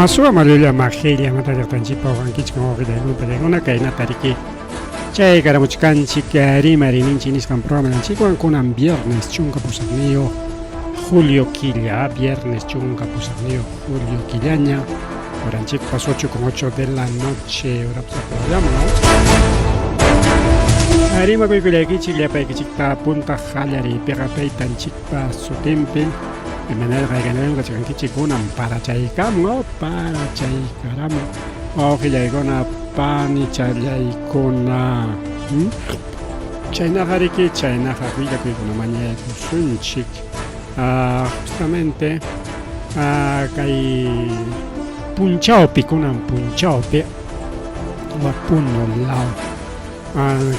Masua Malulia Magelia Matatanchipa Wankichka Ogiluna Kainatariki Chay Karamuchkanchik Rimari Chinis Camproman Chico con viernes chunga pusanio Julio Quilla, viernes chunga pusanio Julio Quillaña Oranchik pasó 8:08 de la noche hora programa Arima Kuikuliaki Chigliapa Kichikta Punta Jalari Perapei Tanchikpa Sutempe de manera que chikunam para chaikam para chaikaram o gilaigona pani chaikona chaina hariki chaina harika que una mañana sunchik justamente kai punchaopi kunam punchaopi wa punno lao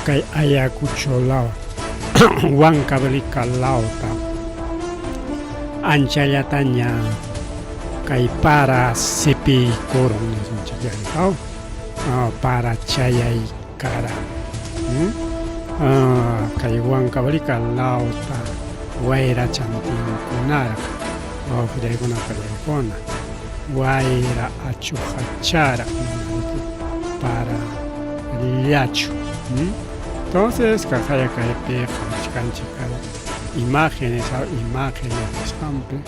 kai ayakucho lao wankablika lauta Anchayatanya kai para sepi koron sonchayantao para chayay kara kai wankabalika lauta waira chantin kunara ofregona pelegona waira achuhachara para liacho entonces kajaya kai peja chkanchikara imágenes sample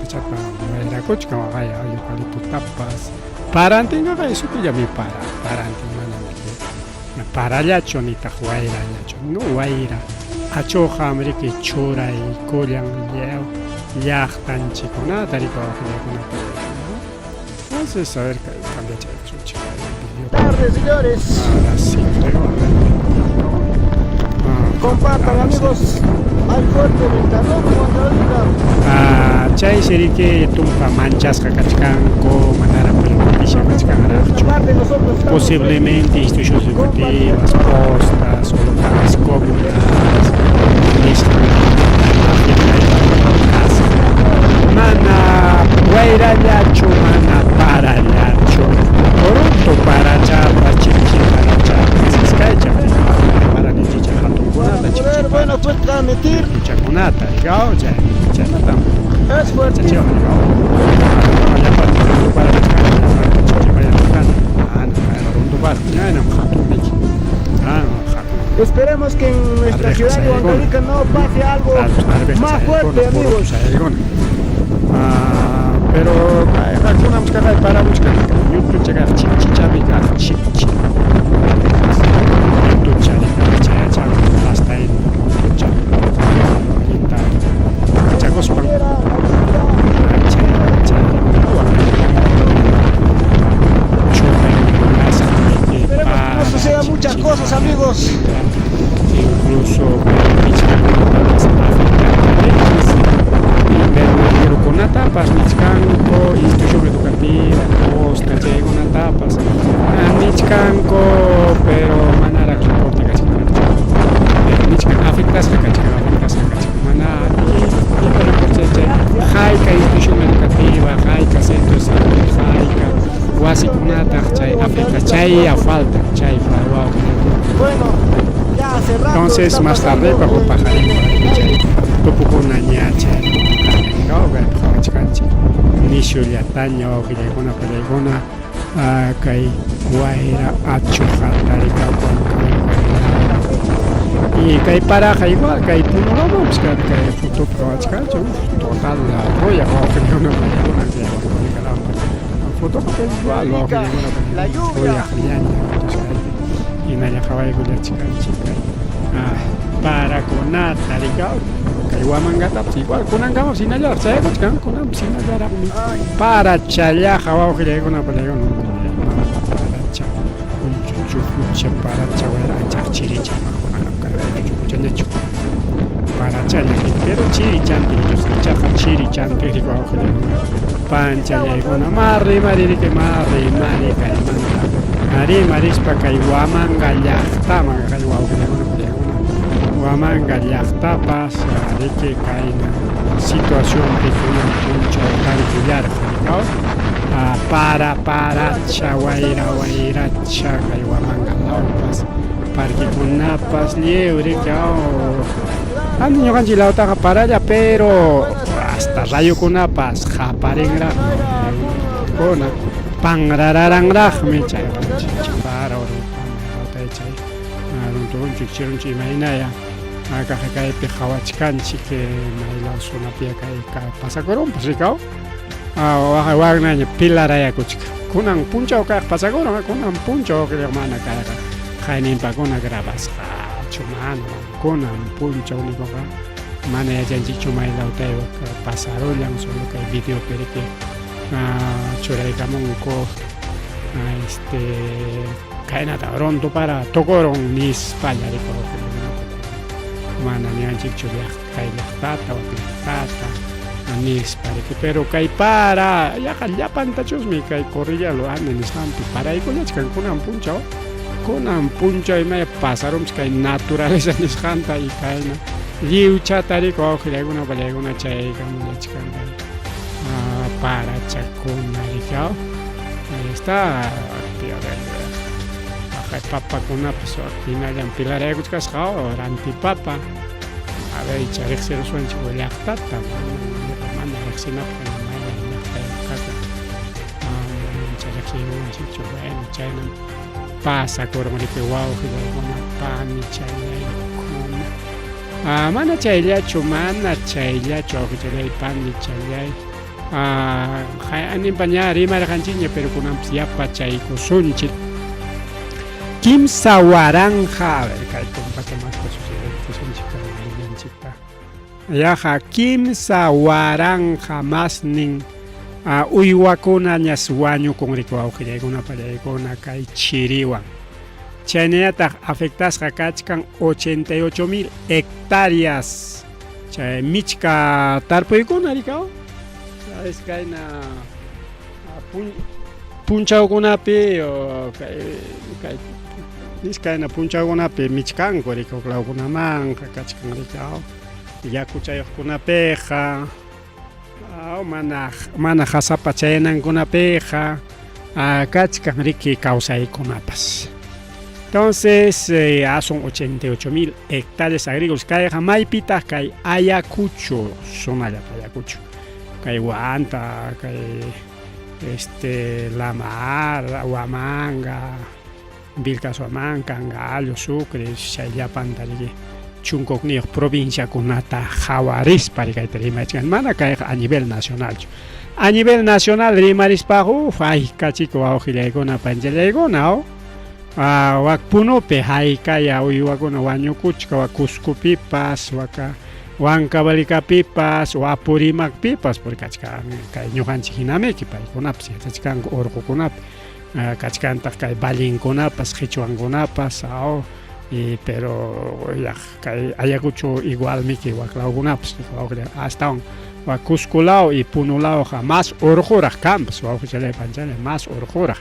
chapa era coche como vaya eucalipto tapas para antinga eso que ya me para antinga para ya chonita huaira ya no huaira achoja hambre que chora y collan ya tan chico nada tarico entonces a ver cambia tardes señores ahora sí creo compartan amigos al fuerte ventano cuando chay serike tumpa manchas kachkanko manara politisha kachkanaracho posiblemente instituciones educativas postas o locales comunales mana guairallacho mana parallacho pronto para chapa chichiparacha bueno, pues transmitir chaconata, digamos, ya no es fuerte. Esperemos que en nuestra ciudad de Huancavelica no pase algo más fuerte, amigos. Pero alguna música para buscar YouTube llegar chichabica chichi YouTube hasta en Chagospan no sucedan muchas cosas, amigos. Incluso pero con tapas Michcanco, institución educativa, costa, llega una tapas Michcanco, pero manara reporte que pero Michcan afectas que manara y pero por ser Jaica institución educativa, Jaica centro salud, Jaica Guasikunata, Chay afecta, Chay a falta, Chay wow. Bueno, ya cerrando. Entonces más tarde para un pajarín topo con una ñacha inicio de ataño gilegona pelegona kai guaira achujatarika y kai paraja igual kai puno vamos que kai foto proachkacho total la roya que no foto que igual la lluvia y naya kawai chica para conata ligado Guamangata, igual con angamos sin hallar, ¿sabes? Con sin hallar para chaya, jabao que le con una pelea para cha, un chuchucha para chawera, chachiricha, para chaya, pero chirichanti, chaja chirichanti, igual que pancha, con amarre, mariri que marre, marica, mari, marispa, que guamanga, ya, tama, que igual que le Guamanga tapas de que cae en situación de mucho calcular para chaguaira chaga y guamanga laupas para que con napas liebre que niño canchilao para allá pero hasta rayo con napas japarengra pasakurikuna panrararanraqmi chaywanchik para urupamay chay runturunchik chirunchik imaynaya kaypi hawachkanchik maylasunapia kay pasakurunpas rikaw waqnaña pilarayakuchka kunan punchaw kaq pasakurun kunan punchaw mana kayqa qayninpakuna grabasqa chumana kunan punchaw nikuqa mana yachanchikchu maylawtaywa pasarullan solo kay video piriki churaykamunku kaynata rondu para tokoron nispalla rikuq mana nianchikchu kay llaqtata llaqtata nispariki pero kay para yaqa llapantachusmi kay corrillalo ane nisqanpi paraykullachkan kunan punchaw imaya pasarunpis kay naturaleza nisqanta y kayna lliwchata rikuq awqillaykuna pallaykuna chaykamuyachkan kay parachakuna rikaw está kay papakunapas hinallan pilaraykuchkasqa rantipapa a ver chariqsiruswanchik llaqtata mana riqsinapaq llaqtayuqqa chariqsiruswanchikchu bueno chayna pasakurunripi wawqillaykuna pani chayllaykuna mana chayllachu awqichalay pani chayllay aninpa ña rimarqanchikña pero kunanpis yapachaykusunchik kimsa waranja a ver kay tumpata masta sucederkusunchik kay yaqa kimsa waranja masnin uywakuna ñas wañukunriku awqillaykuna pallaykuna kay chiriwan chaynallataq afectasqa kachkan 88,000 hectáreas chay michka tarpuykuna rikaw sabes kayna punchawkunapi kay niskayna punchawkunapi michkanku rikuq lawkunamanqa kachkan rikaw yaku chayuqkunapiqa mana hasapa chaynankunapiqa kachkan riki kawsaykunapas entonces son 88,000 hectáreas agrícolas kayqa maypitaq kay Ayacucho zonallata Ayacucho kay Huanta kay La Mar, Huamanga, Vilcashuamanca, Angallo, Sucre, chayllapanta riki chunkuqniyuq provinciakunata hawarispa rimaychkan mana kayqa a nivel nacional rimarispaqa haykachikuq awqillaykuna panchallaykuna wak punupi haykaya uywakuna wañukuchka wak Cuscopipas waka Huancavelicapipas o Apurimacpipas porque kay ñuqanchik hinamiki paykunapas yachachkanku urqukunapi kachkantaq kay balinkunapas qichwankunapas pero kay Ayacucho igualmiki waklawkunapas astawan wak Cuscolaw y Punulawqa más urquraq kanpas wawqichalay panchalay más urquraq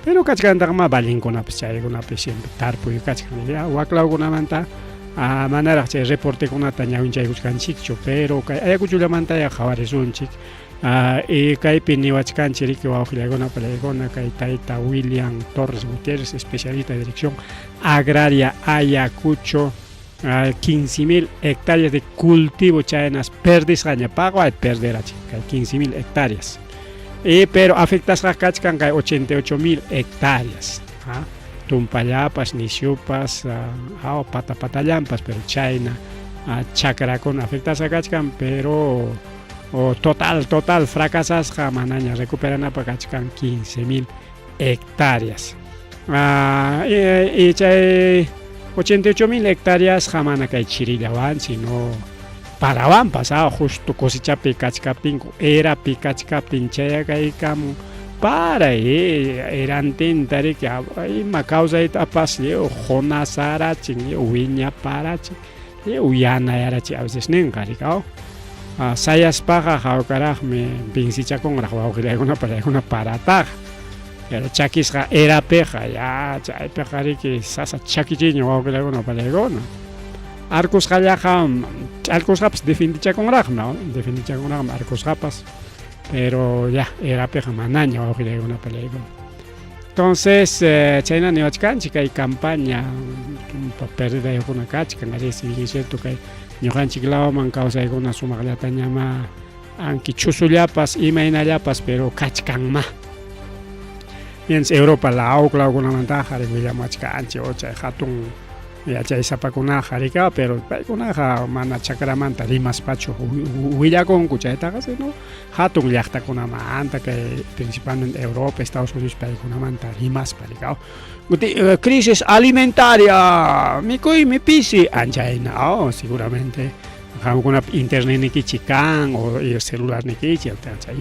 pero kachkantaq balinkunapas chaykunapi siempre tarpuy kachkan waklawkunamanta manaraq chay reportekunata ñawinchaykuchkanchikchu pero kay Ayacuchullamantaya qhawarisunchik kaypi niwachkanchik riki wawqillaykuna pallaykuna kay tayta William Torres Gutiérrez especialista de dirección agraria Ayacucho 15,000 hectáreas de cultivo chaynas perdisqaña paqwa perderachi kay 15,000 hectáreas pero afectasqa kachkan kay 88,000 hectáreas tumpallapas, nishupas, patapatallampas, pero chayna chakrakuna afectasqa kachkan, pero total fracasasqa manaña recuperanapaq kachkan 15,000 hectáreas. Y chay 88,000 hectáreas mana kay chirillawan, sino parawanpas, justo cosechapi kachkaptinku, erapi kachkaptin chayakaykamun para erantinta riki ima kawsaytapas jonasarachin wiñaparachin uyanayarachin a veces ninqa rikaw sayaspaqa hawkaraqmi pinsichakunraq wawqillaykuna pallaykuna parataqa pero chakisqa erapiqa chaypiqa riki sasa chakichiña wawqillaykuna pallaykuna arkusqapas defendichakunraqmi arkusqapas pero erapiqa manaña wawqillaykuna pallaykuna entonces chayna niwachkanchik kay campaña perdidayuqkuna kachkan si bien es cierto kay ñuqanchik lawaman kawsaykuna sumaqllatañama anki chusullapas imaynallapas pero kachkanma Mientras Europa la aukla kuna manta hari William Achkanchi o chay hatun ya chay sapakuna harika pero paykuna mana chakramanta rimas pacho willakon kuchaytaqa sino hatun llaqtakunamanta kay principalmente Europa, Estados Unidos paykunamanta rimas parika. Crisis alimentaria, mikuymi pisi anchayna seguramente hamkuna internet nikichi kan o celular nikichi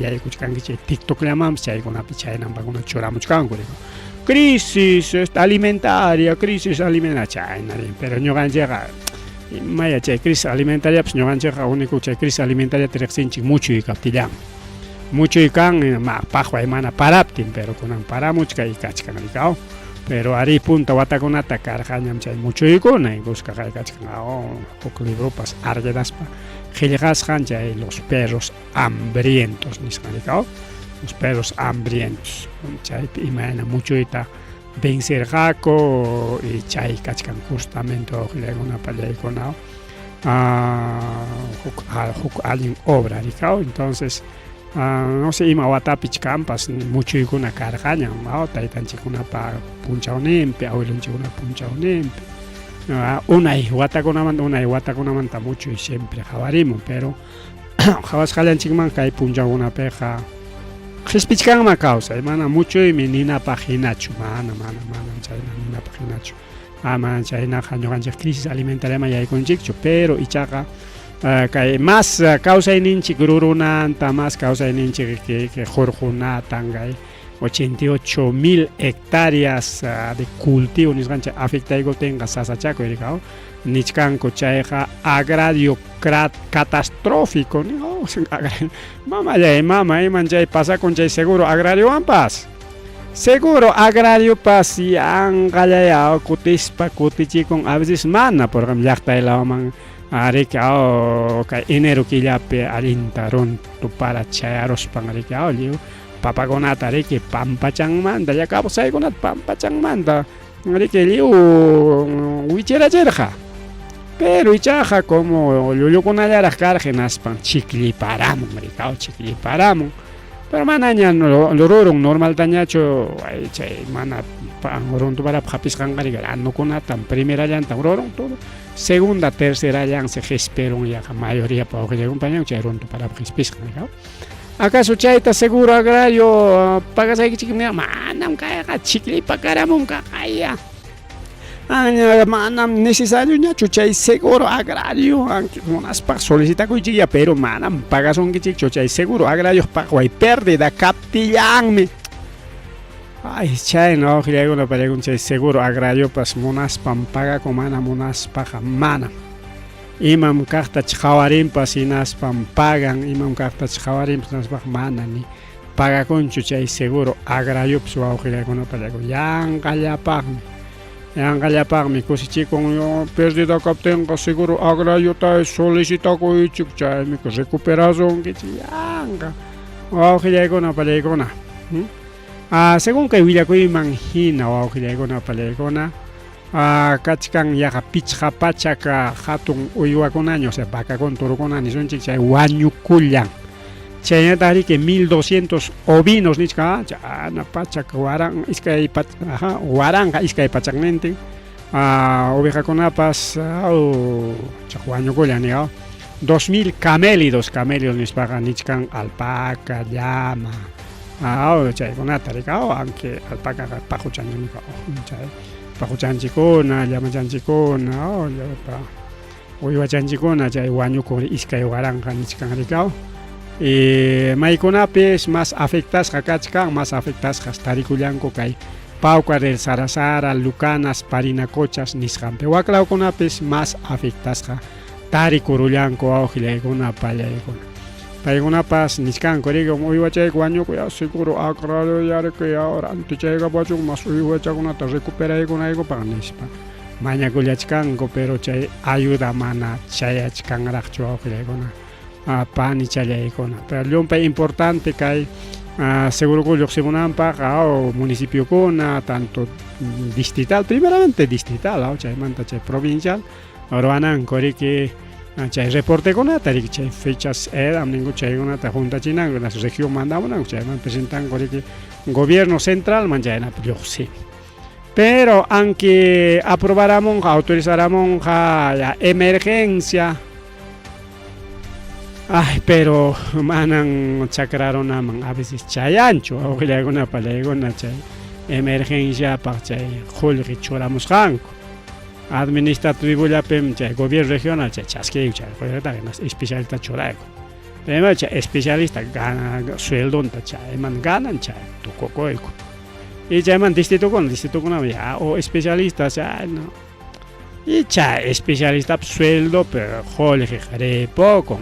yaykuchkankichi TikTok llamamos chaykunapi chaynampakuna churamuchkanku crisis alimentaria chayna pero ñuqanchikqa maya chay crisis alimentaria pues ñuqanchikqa único chay crisis alimentaria tiriqsinchik muchuy kaptillan muchuy kan paqway mana paraptin pero kunan paramuchka y kachkan rikaw pero ari punta watakunata karqañam chay muchuykuna busca kachkan huk libropas argedaspa qillqasqan chay los perros hambrientos nisqan rikaw los perros hambrientos chaypi imayna muchuyta vencerqaku y chay kachkan justamente qillaykunapa llaykuna huk allin obra rikaw entonces no sé ima watapich kampas muchuykuna karqañan taytanchikkunapa punchawninpi awilunchikkuna punchawninpi unay watakunamanta muchuy siempre qhawarimun pero qhawasqallanchikman kay punchawkunapiqa qhispichkanman kawsay mana muchuymi ninapaq hinachu mana chayna ninapaq hinachu mana chaynaqa ñuqanchik crisis alimentariaman yaykunchikchu pero ichaqa kay más kawsayninchik rurunanta más kawsayninchik que qurqunatan kay 88,000 hectáreas de cultivo nisqanchik afectaykutinqa sasachakuy rikaw nichkanku chayqa agrario catastrófico mama iman chay pasakun chay seguro agrariowanpas seguro agrariopas yanqallaya kutispa kutichikun a veces mana por ejemplo llaqtaylawaman rikao kay enero killapi allinta runtu para chayaruspan rikao lliw papakunata riki pampachanmanta llakapusaykunata pampachanmanta riki lliw wichirachirqa pero ichaqa como llullukunallaraq karqa hinaspan chiklliparamun rikao chiklliparamun pero manaña rurun normaltañachu chay mana runtuparap hapisqanqa rika anukunatan primera llantan rurun todo segunda tercera llan se gesperun yaqa mayoría pa uqillaykunpañan chay runtuparap hispishqa rikao acaso chayta seguro agrario pagasaykichik manam kayqa chikllipakaramunqa kaya manam necesario ñachu chay seguro agrario aunque munaspa solicitakunchikya pero manam pagasunkichikchu chay seguro agrario paqway pérdida kaptillanmi chayna uqillaykunapa pallaykun chay seguro agrario pas munaspan pagaku mana munaspaqa mana imam kaqtach qawarinpas hinaspan pagan imam kaqtach qawarinpas hinaspaqa mana ni pagakunchu chay seguro agrario pas uqillaykunapa pallaykun yanqallapaqmi kusichikun pérdida kaptinqa seguro agrariota solicitakunchik chaymi recuperacionkichik yanqa wawqillaykuna pallaykuna según kay willakuyman hina wawqillaykuna pallaykuna kachkan yaqa pichqa pachaka hatun uywakunaña o sea vacakuna turukuna nisunchik chay wañukullan chaynata riki 1200 ovinos nichka chana pachaka waran iskay waranqa iskay pachaqnintin ovejakunapas chaq wañukullan niqa 2000 camélidos nispaqa nichkan alpaca llama chaykunata rika aunque alpacaqa paquchanchikmi chay paquchanchikuna llamachanchikuna uywachanchikuna chay wañukun iskay waranqa nichkan rika maykunapis más afectasqa kachkan más afectasqa tarikullanku kay Pauqa del Sarasara, Lucanas, Parinacochas, nisqanpi waklawkunapis más afectasqa tarikurullanku awqillaykuna pallaykuna paykunapas nisqanku rika uywachayku wañukuya seguro agrario yarqi ahora antichayqapachun más uywachakunata recuperaykunaykupaq nispa mañakullachkanku pero chay ayuda mana chayachkanraqchu awqillaykuna pani challaykuna pero llumpay importante kay seguro lluqsimunanpaq municipiokuna tanto distrital primeramente distrital chaymanta chay provincial ruwananku riki chay reporte kunata riki chay fechas eran ningún chaykunata juntachinanku las región mandamunanku chayman presentanku riki gobierno central man chayna lluqsi. Pero aunque aprobáramos, autorizáramos la emergencia, ay, pero manan chakraron a veces chayancho, o que alguna palegona chay emergencia para chay julri choramos hanko. Administrativo ya pem chay gobierno regional chay chasque chay, especialista choraico. Pero chay especialista gana sueldo chay, man ganan chay, tu cocoico. Y llaman distrito con ya, o especialistas, ya no. Y ya especialista sueldo, pero joder, poco.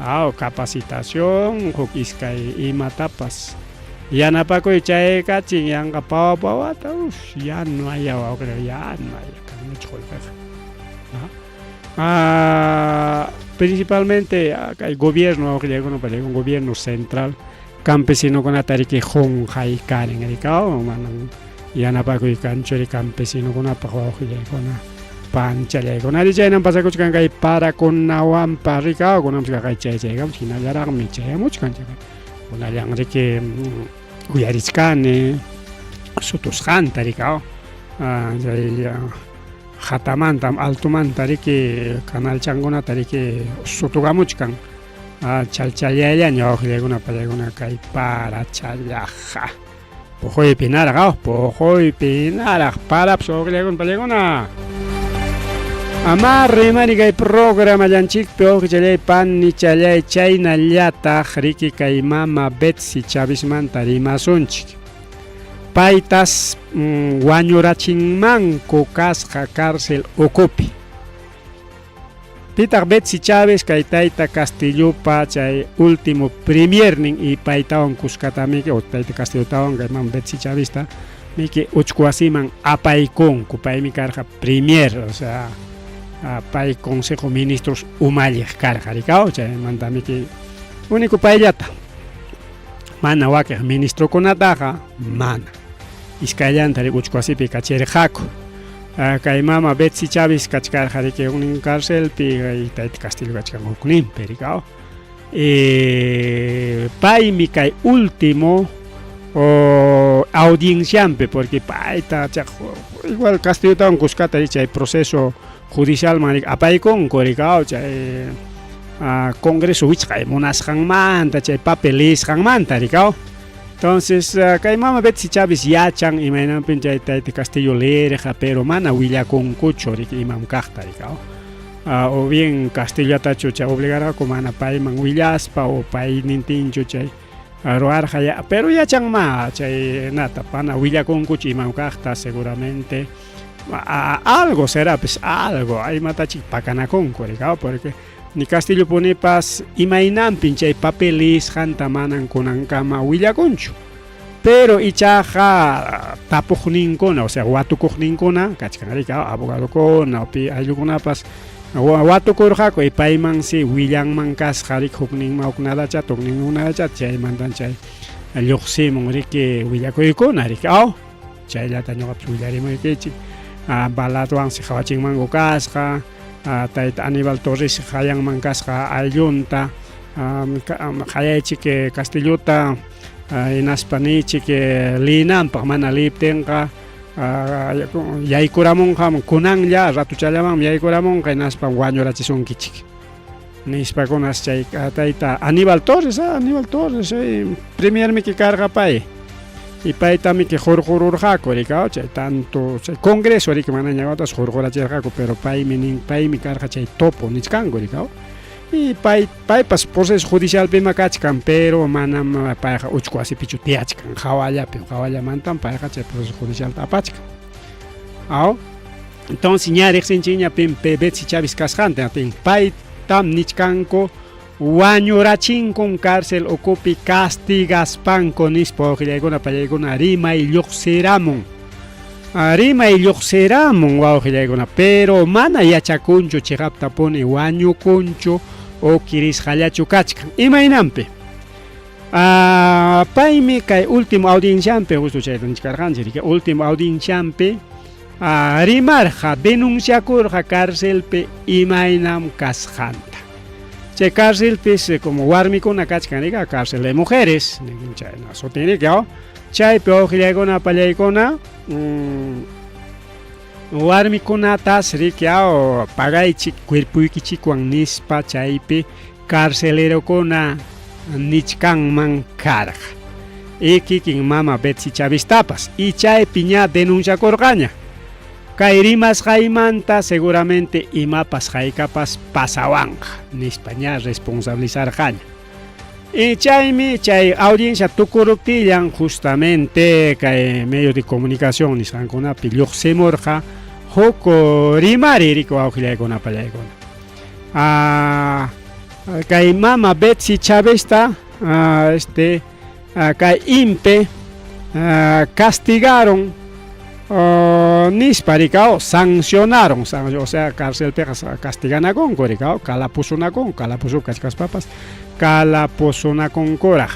O capacitación, y matapas. Ya no paco y chay caching, ya no pau, ya no hay agua, ya no hay. Principalmente el gobierno, un gobierno central. Campesino con atariki hong hai karen erikao manang yana pa kui kanchori campesino con apaho con panchale con ari jainan pasa kuch kan kai para con nawam parikao con amska kai chai gam sina jarang mi chai much kan chai con ali ang rike uyariskane sotos han tarikao jai khatamantam altuman tariki kanal changona tariki sotogamuch kan chalchayaya ñawjleguna paleguna kay para challaja pojoy pinara pojoy pinara para psoglegun paleguna amarre mani kay programa yanchik peo chalay pan ni chalay chayna llata riki kay mama Betsy Chavismanta rimasunchik paytas wañurachinmanku kasqa cárcel Ocupi. Pitar Betsy Chávez kaitaita Castillopa chay último premier ning y paitawan kuskatami o taita Castillotawan kayman Betsy Chavista miki uchkuasiman apaikon kupaymi karja premier o sea pay consejo ministros umalej karja rikao chay manta miki único payllata mana wakej ministro kunataja mana iskayantari uchkuasipi kachirjako kay mama Betsy Chávez kachkar jarike unin cárcel pi itait Castillo kachkan huknin perikao pay mi kay último audienciampe porque pay ta igual Castillo ta un kuskata chay proceso judicial manik apay con korikao chay congreso wich kay monas hangman ta chay papeles hangman tarikao. Entonces, kay mama Betsy Chávez yachan imainan pinchay taiti Castillo lereja pero mana willa con cucho imam kahta rikao o bien Castillo atacho chay obligara ko mana pay man willaspa o pay nintincho chay roarja ya pero yachan ma chay nata pana willa con cucho imam kahta seguramente algo será pues algo hay matachi pakana con rikao porque ni Castillo pone pas imainan pinchay papeles hantamanan kunan kama willakunchu pero ichaja tapujninkuna o sea watukuqninkuna kachkanrika abogado kuna pi ayukunapas watukurjako y payman si willanman kasqarik hukninma huknada chatukninuna chat chaymantan chay lluqsimun riki willakuykuna rikao chayllata ñuqapis willarimuykichin balatuwan si hawachinmanku kasqa taita Aníbal Torres hayan mankasqa ayunta hayaychik Castillota inaspanichik linanpaq mana liptinqa yaykuramunqa kunanlla ratuchallaman yaykuramunqa inaspa wañurachisunkichik nispakunas chay taita Aníbal Torres premier miki karqa pay y paytami que jorjururjako rikao chay tanto chay congreso riki mana ñawatas jorjurachirjako pero paymi karqa chay topo nichkanku rikao y paypas proceso judicial pima kachkan pero manam payqa uchkuasipichu tiyachkan hawallamantan payqa chay proceso judicial apachkan entonces ña riqsinchikña pimpe Betsy Chávez kasqanta paytam nichkanku wañurachinkun cárcel Ocupi castigaspanko nispa oqillaykuna pallaykuna rimay lluqsiramun wawqillaykuna pero mana yachakunchu chiqaptapuni wañukunchu o kirisqallachu kachkan imaynanpi paymi kay último audienciampi justo chayta nichkarqanchik último audienciampi rimarja denunciakurja cárcelpi imaynam kasqanta. Chay cárcelpi como warmikuna kachkanika cárcel de mujeres, chayna sotinika, chaypi awqillaykuna pallaykuna warmikunatas rikyao pagaychik cuerpuykichikwan nispa chaypi carcelerokuna nichkanman karqa. Y kikin mama Betsy Chavistapas y chaypi ña denunciakurqaña. Kay rimasqaymanta seguramente imapas haykapas pasawanqa nispa ña responsabilizarqaña. Y chaymi chay audiencia tukuruptillan justamente kay medio de comunicación nisqankunapi lluqsimurqa huk rimari riku awqillaykuna pallaykuna. Kay mama Betsy Chavista kay impe castigaron nispa rikao sancionaron, o sea cárcel pejas castiganakon rikao kalapusunakon kalapusu kachkaspapas kalapusunakon koraj.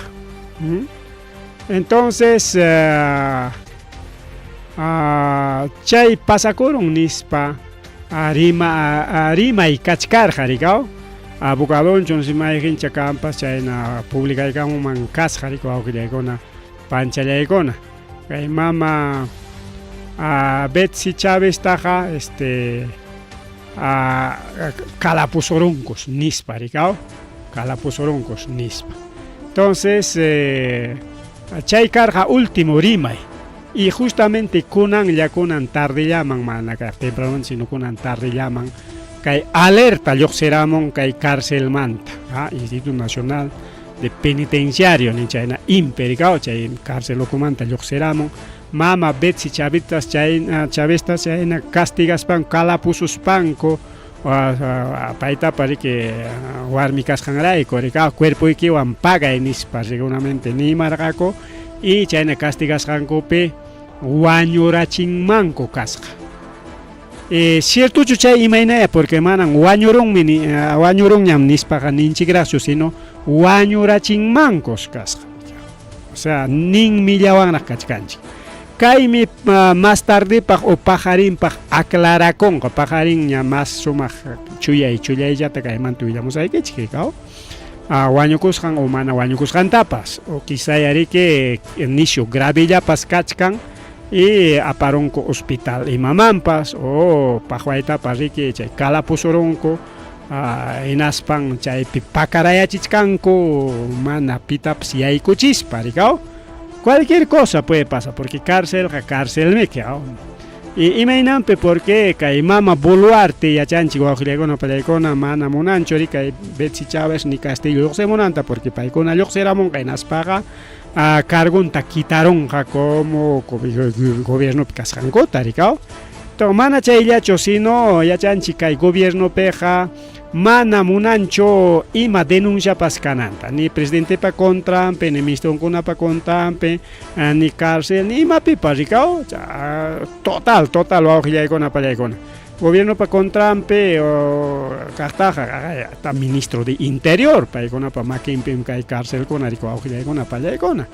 Entonces chay pasakurun nispa rima y kachkarja rikao abogadon chonsimay campas chayna publicaykamuman kasqa riku awqillaykuna panchallaykuna. Kay mama Betsy Chavistaqa kalapusuruncos nispa rikao kalapusuruncos nispa. Entonces chay karqa último rimay y justamente kunan tardillaman mana temprano sino kunan tardillaman kay alerta lluqsiramon kay cárcelmanta Instituto Nacional de Penitenciario ni chayna impericao chay cárcelokumanta lluqsiramon mama Betsy Chavistas chayna castigaspan kalapususpanko paytapa riki warmi kasqanrayku rikao cuerpuykiwan pagay nispa seguramente nimarqaku y chayna castigasqankupi wañurachinmanku kasqa. Cierto chay imaynaya porque manan wañurunñam nispaqa ninchik gracio sino wañurachinmankos kasqa. O sea nin millawanraq kachkanchik. Kaymi más tardepaq o pajarinpaq aclarakonqa pajarinña más sumaq chuyayllata kaymantu willamusaykichik rikao. Wañukusqan o mana wañukusqantapas o quizayariki nishu gravillapas kachkan y aparonko hospital imamanpas o paqwaytapas riki chay kalapusurunku hinaspan chaypi pakarayachichkanku mana pitapas yaykuchispa rikao. Cualquier cosa puede pasar porque cárcelmi kao. Y imaynanpi porque kay mama Boluarte yachanchik wawqillaykuna pallaykuna mana munanchu rika Betsy Chávez ni Castillo lluqsimunanta porque paykuna lluqsiramun hinaspaqa cargunta quitaronqa como gobierno kasqankuta rikao. To mana chayllachu sino yachanchik kay gobierno peja mana munancho ima denunciapas kananta ni presidentepa contrampe ni ministronkunapa contrampe ni cárcel ni imapipa rikao total wawqillaykuna pallaykuna gobierno pa contrampe kaqtaqa ministro de interior paykunapa makinpim kay cárcelkuna riku wawqillaykuna pallaykuna.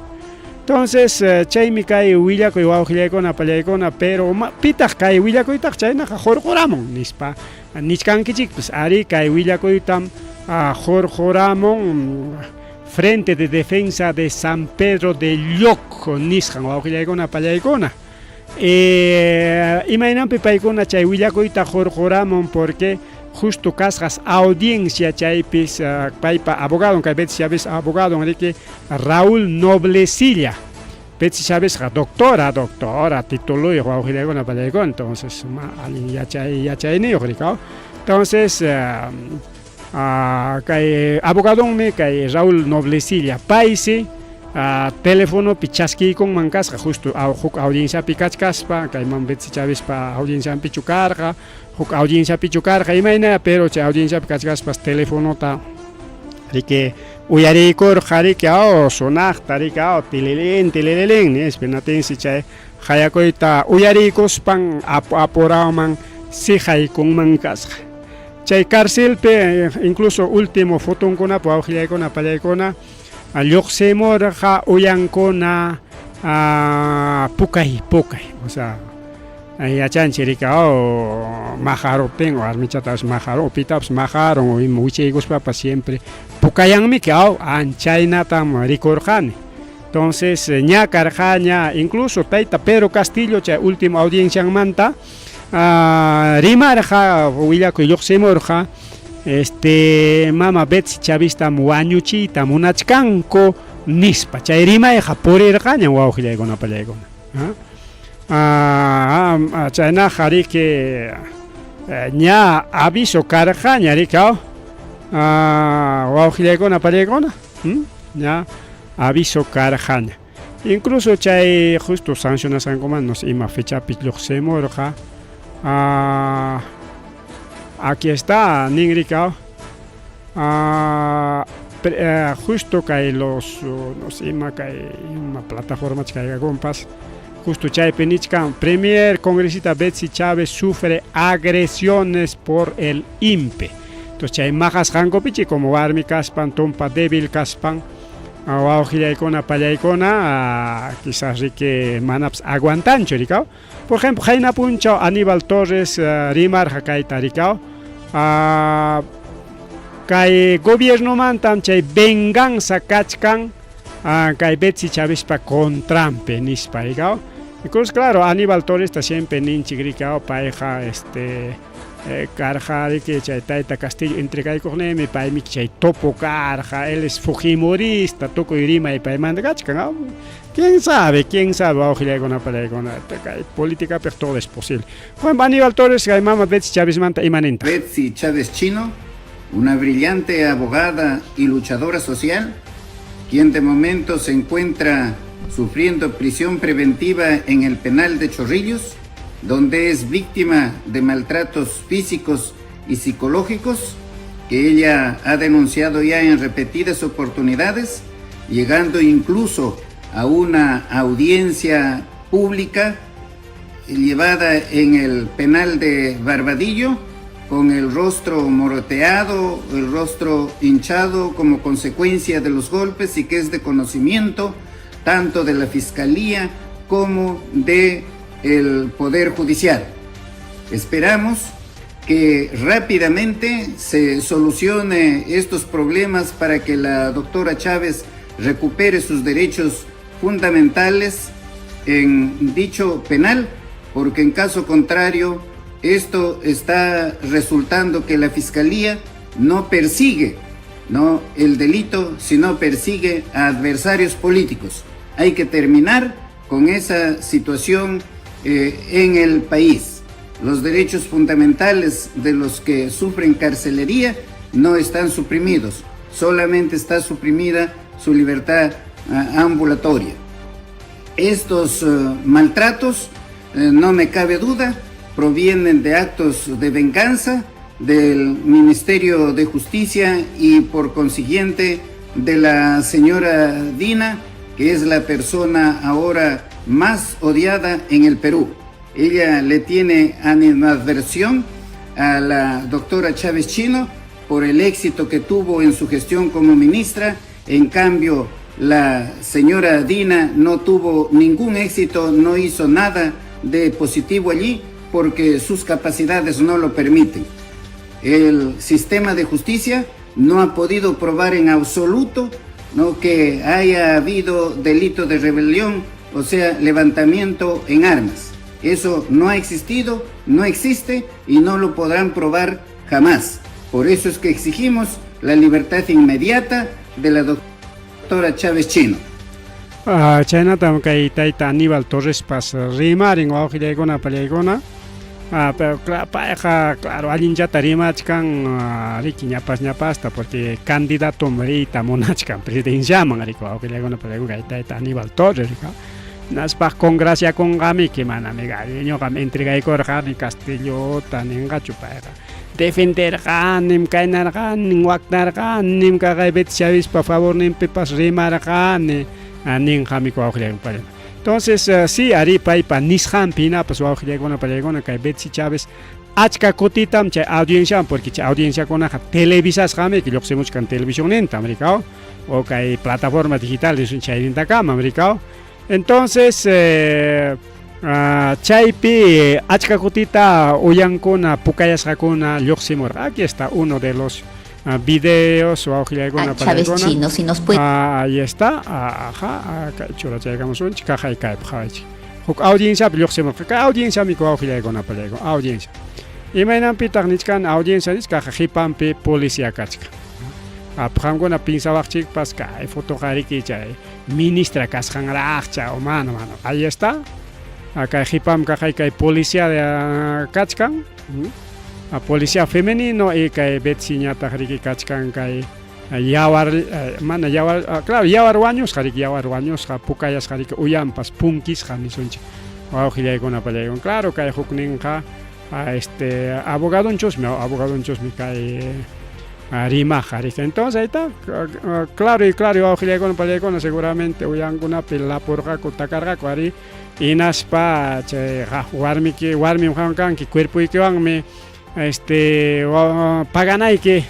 Entonces chaymi kay willakuy wawqillaykuna pallaykuna pero pitaq kay willakuytaq chaynaqa hurquramon nispa nichkankichik pues ari kay willakuytam hurquramon Frente de Defensa de San Pedro de Lloc nisqan wawqillaykuna pallaykuna. Imaynanpi paykuna chay willakuyta hurquramon porque justo kasqas audiencia chaypis paypa abogado kay Betsy Chávez abogado riki Raúl Noblecilla. Betsy Chávez doctora título wawqillaykuna pallaykuna entonces alin yachayniyoq rikao. Entonces kay abogadonmi kay Raúl Noblecilla paysi teléfono pichaskiykunman kasqa justo huk audiencia pi kachkaspa kay mam Betsy Chávez pa audiencia pi chukarqa huk audiencia pi chukarqa imayna pero chay audiencia pi kachkaspas telefonota riki uyarikurqa riki sonaqta riki tililin nispenatinsi chay hayakuyta uyarikuspan apuraman sijaykunman kasqa. Chay cárcelpi incluso último fotonkunapi wawqillaykuna pallaykuna lluqsimurqa uyankuna pukay o sea yachanchi rikao majaron tengo armichatas majaron pitaps majaron y muchos papas siempre pukayanmi que anchainatam ricorjani. Entonces ña carjaña incluso taita Pedro Castillo cha última audiencia en manta rimarja huillaco yoxemorja mama Betsy Chavista muañuchita munachkanko nispa chay rimayja purirjaña wawqillaykuna pallaykuna chayna jarike ña aviso karjaña rikao wawqillaykuna pallaykuna ña aviso karjaña incluso chay justo sancionasankumanos ima fechapi lluqsimurqa aquí está ningricao justo que los no sé ima que una plataforma que compas justo chay penichkan premier congresista Betsy Chávez sufre agresiones por el INPE. Entonces chay majas hankopichi como armi kaspan tompa débil kaspan wawqillaykuna pallaykuna quizás que manaps aguantan choricao. Por ejemplo, Jaina Puncho, Aníbal Torres, Rimar Jakaita Ricao, Kai gobierno mantam chay venganza kachkan, Kai Betsy Chávez pa contrampe nispa ricao. Entonces, claro, Aníbal Torres está siempre ninchi ricao, paeja, carja de que chay taita Castillo entre kai corneme paimi chay topo carja él es fujimorista toco irima y paimanda kachkan. Quién sabe wawqillaykuna pallaykuna política pero todo es posible. Juan Aníbal Torres mama Betsy Chávez manta imanenta. Betsy Chávez Chino, una brillante abogada y luchadora social, quien de momento se encuentra sufriendo prisión preventiva en el penal de Chorrillos, donde es víctima de maltratos físicos y psicológicos que ella ha denunciado ya en repetidas oportunidades, llegando incluso a una audiencia pública llevada en el penal de Barbadillo, con el rostro moroteado, el rostro hinchado como consecuencia de los golpes y que es de conocimiento tanto de la Fiscalía como de el Poder Judicial. Esperamos que rápidamente se solucione estos problemas para que la doctora Chávez recupere sus derechos fundamentales en dicho penal, porque en caso contrario esto está resultando que la Fiscalía no persigue el delito, sino persigue a adversarios políticos. Hay que terminar con esa situación en el país. Los derechos fundamentales de los que sufren carcelería no están suprimidos, solamente está suprimida su libertad ambulatoria. Estos maltratos, no me cabe duda, provienen de actos de venganza del Ministerio de Justicia y por consiguiente de la señora Dina, que es la persona ahora más odiada en el Perú. Ella le tiene animadversión a la doctora Chávez Chino por el éxito que tuvo en su gestión como ministra. En cambio, la señora Dina no tuvo ningún éxito, no hizo nada de positivo allí porque sus capacidades no lo permiten. El sistema de justicia no ha podido probar en absoluto que haya habido delito de rebelión, o sea, levantamiento en armas. Eso no ha existido, no existe y no lo podrán probar jamás. Por eso es que exigimos la libertad inmediata de la doctora Chávez Chino. Chayna tam kay taita Aníbal Torres pas rimarin wawqillaykuna pallaykuna. Pero claro, alguien ya tarimachkan riki ñapasta porque candidato marita monachkan presidencia mangariko wawqillaykuna pallaykuna kay taita Aníbal Torres rika. Naspa con gracia con gami que mana me gaño gam entrega y corjar Castillo tan engacho para defender nim kainar nim waktar nim kagay Betsy Chávez por favor nim pepas rimar nim gami ko para. Entonces sí ari paipa nishan pina pues wawqillaykuna pallaykuna kay Betsy Chávez achka kutitam chay audiencia porque chay audiencia con televisas gami que lluqsimuch kan televisión en americano o kay plataformas digitales un chay en takam americano. Entonces, Chaypi achka kutita uyankuna pukayasqakuna lluqsimurqa. Aquí está uno de los videos o Chávez Chino, si nos puede. Ahí está. Ajá. Churachaykamus unchi kajay kaypqawaychik. Huk audiencia lluqsimurqa. Kay audiencia miku awqillaykuna palayku. Audiencia. Imaynanpitaq nichkan audiencia nichkaqa qhipanpi policía kachka. Qamkuna pinsawaqchikpas kay fotoqariki chay ministra kasqanraqcha o mano. Ahí está. Kay qhipamqa kay policía de kachkan. Policía femenino y kay betziñataq riki kachkan kay yawar mana yawar claro yawar wañus qariki yawar wañus pukayas qariki uyampas punkis qanisunchik wawqillaykuna pallaykun claro kay hukninqa abogadonchosmi kay rima qariki entonces ahí está claro wawqillaykuna pallaykuna seguramente uyankunapi lapurqaku takarqaku ari inaspa chay warmi kanki cuerpuykiwanmi paganayki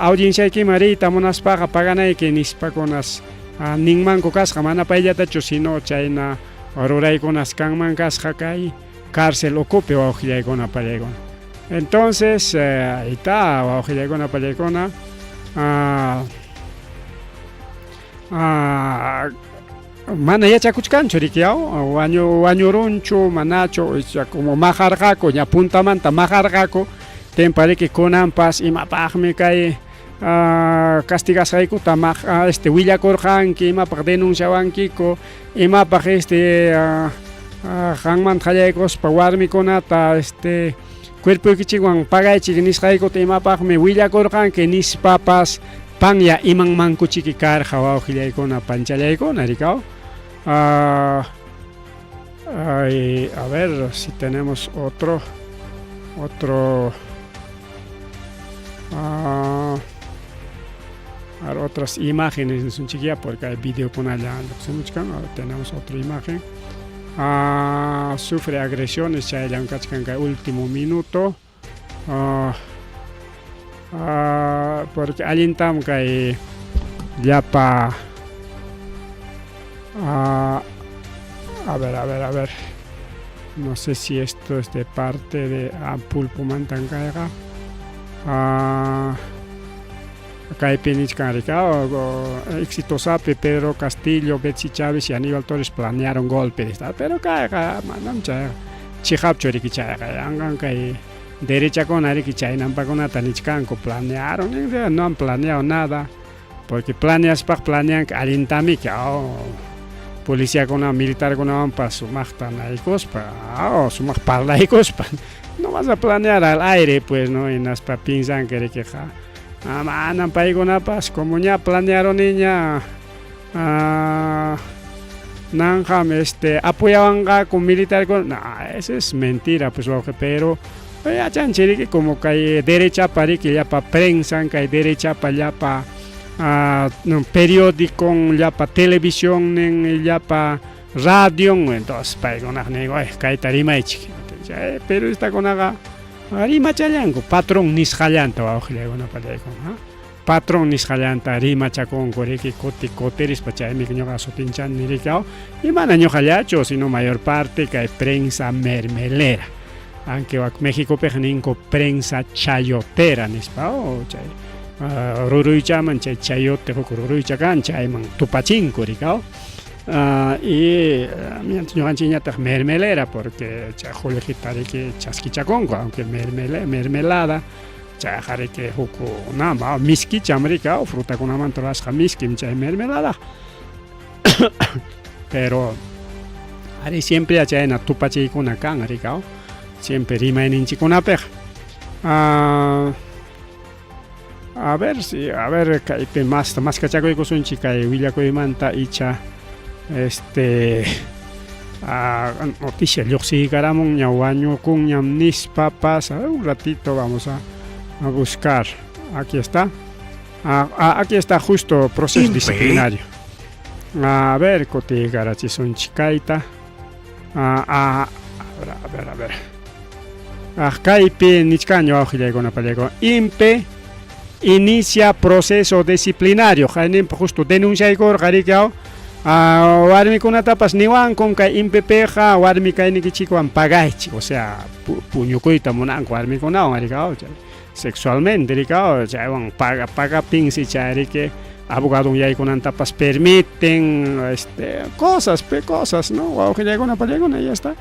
audienciayki marita munaspaqa paganayki nispakunas ninmanku kasqa mana payllatachu sino chayna ruraykunas kanman kasqa kay cárcel ocupe wawqillaykuna pallaykuna entonces ahí está wawqillaykuna pallaykuna mana yachakuchkanchu rikiaw wañurunchu manachu como majarqaku ña puntamanta majarqaku tempariki kunanpas imapaqmi kay castigasqaykuta willakurqanki imapaq denunciawankiku imapaq qanmanta qallaykuspa warmikunata cuerpuykichikwan pagaychik nisqaykuta imapaqmi willakurqanki nispapas panya imanmankuchiki karqa wawqillaykuna panchallaykuna rikaw. A ver si tenemos otro otras imágenes un chiquilla porque hay video con allá tenemos otra imagen. Sufre agresiones ya el último minuto. Porque alintam kay llapa a ver no sé si esto es de parte de Pulpo Mantancaiga kay Penichkanrica exitosape Pedro Castillo, Betsy Chávez y Aníbal Torres planearon golpe de estado pero kayga manamcha chihapchoriki chayga angan kay derecha con Ariki Chainampaconata Nichkanko planearon, no han planeado nada, porque planean alintami que policía con una militar con una para sumar sumar parla y cospa. No vas a planear al aire, pues no, y nas pa piensan que manan pa iguna pas, como ya planearon niña nanjam apoyaban con militar con eso es mentira, pues pero que como que derecha para que ya para prensa, que derecha para ya para periódico, ya para televisión, ya para radio, entonces para una nego que tarima pero está con aga rima chayango patrón nisjalanta o una patrón nisjalanta rima chacón coreki coteris para mi ñoga sotinchan ni ricao y mana ñojallacho sino mayor parte que hay prensa mermelera. Aunque México pejaninco prensa chayotera nispa o chay ruruichaman chay chayote ruruichakan chayman tupachinko rikao y mientras yo ganchiñata mermelera porque chajolejitari que chasquichaconco aunque mermelada chajare que huku namba miski chamrica o fruta con amantolasja miski chay mermelada pero ari siempre chay na tupachikuna kan rikao siempre rima en inchikunapej. A ver, kaype más cachacoy son chica y villacoy manta icha noticia yoxi garamon ñawaño con ñam nispa pasa un ratito vamos a buscar. Aquí está. Aquí está justo proceso disciplinario. A ver, cote garachi son chicaita. A ver. Kaypi nichkaño awqillaykuna pallaykuna INPE inicia proceso disciplinario justo denunciaykor qarikaw Warmikunatapas niwan con kay impepeja warmi kay nikichikuan pagaychi, o sea, puñukuyta munanku warmikunawan arikao sexualmente rikao chaywan paga pinsi charike abogado yaykunantapas permiten cosas, ¿no? Wawqillaykuna pallaykuna y ya está.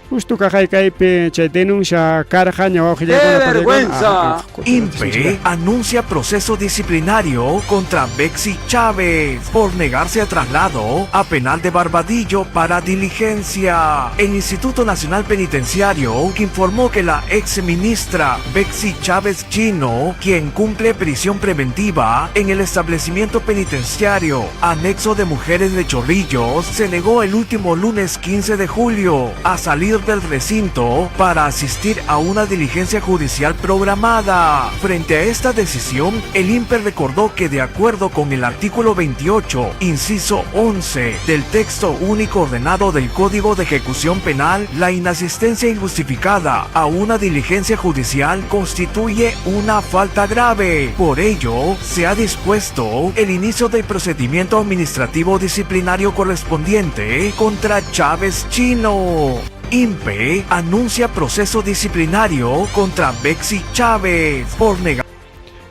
Justo kaype chay denuncia carjaña wawqillaykuna vergüenza. INPE anuncia proceso disciplinario contra Betsy Chávez por negarse a traslado a penal de Barbadillo para diligencia. El Instituto Nacional Penitenciario informó que la ex ministra Betsy Chávez Chino, quien cumple prisión preventiva en el establecimiento penitenciario anexo de mujeres de Chorrillos, se negó el último lunes 15 de julio a salir del recinto para asistir a una diligencia judicial programada. Frente a esta decisión, el INPE recordó que de acuerdo con el artículo 28, inciso 11 del texto único ordenado del Código de Ejecución Penal, la inasistencia injustificada a una diligencia judicial constituye una falta grave. Por ello, se ha dispuesto el inicio del procedimiento administrativo disciplinario correspondiente contra Chávez Chino. INPE anuncia proceso disciplinario contra Betsy Chávez por negar.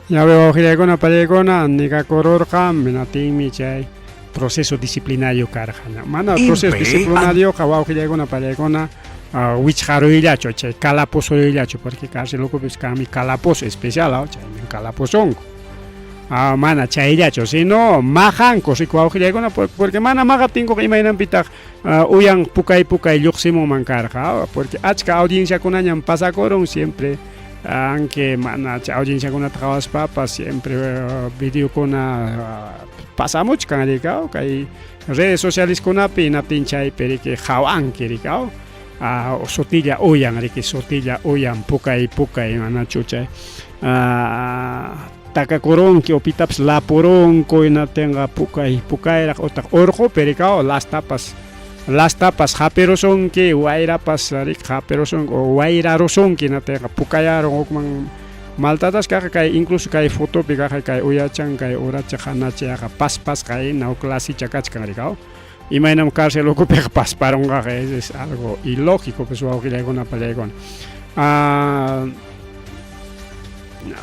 Ya veo que palegona nika kororja menating chay proceso disciplinario carjana. Mana proceso disciplinario kawao que palegona wicharo ilacho chay calaposo ilacho porque casi loco pues kami calaposo especial chay calapozón. Mana chayllacho, si no majanko si kuawqillaykuna porque mana maga tinko imaynanpitaq uyan pukay lluqsimun mankarqa porque achka audienciakunañam pasakoron siempre aunque mana chay audienciakunata qhawaspapas siempre videokuna pasamuchkan rikaw kay redes socialeskunapi naptin chaypi riki qhawanki rikaw sotilla uyan riki sotilla uyan pukay mana chuchay takakoronki o pitaps laporonko na tenga pukay rak otak orjo perikao las tapas haperosonki wairapas rik haperoson o wairarosonki na tenga pukayaron okman maltatas kay incluso kay foto pika kay uyachan kay uracha hanacha paspas kay na clase chakachkan rikao imaynam cárcel oko pek pasparon es algo ilógico pues wawqillaykuna pallaykuna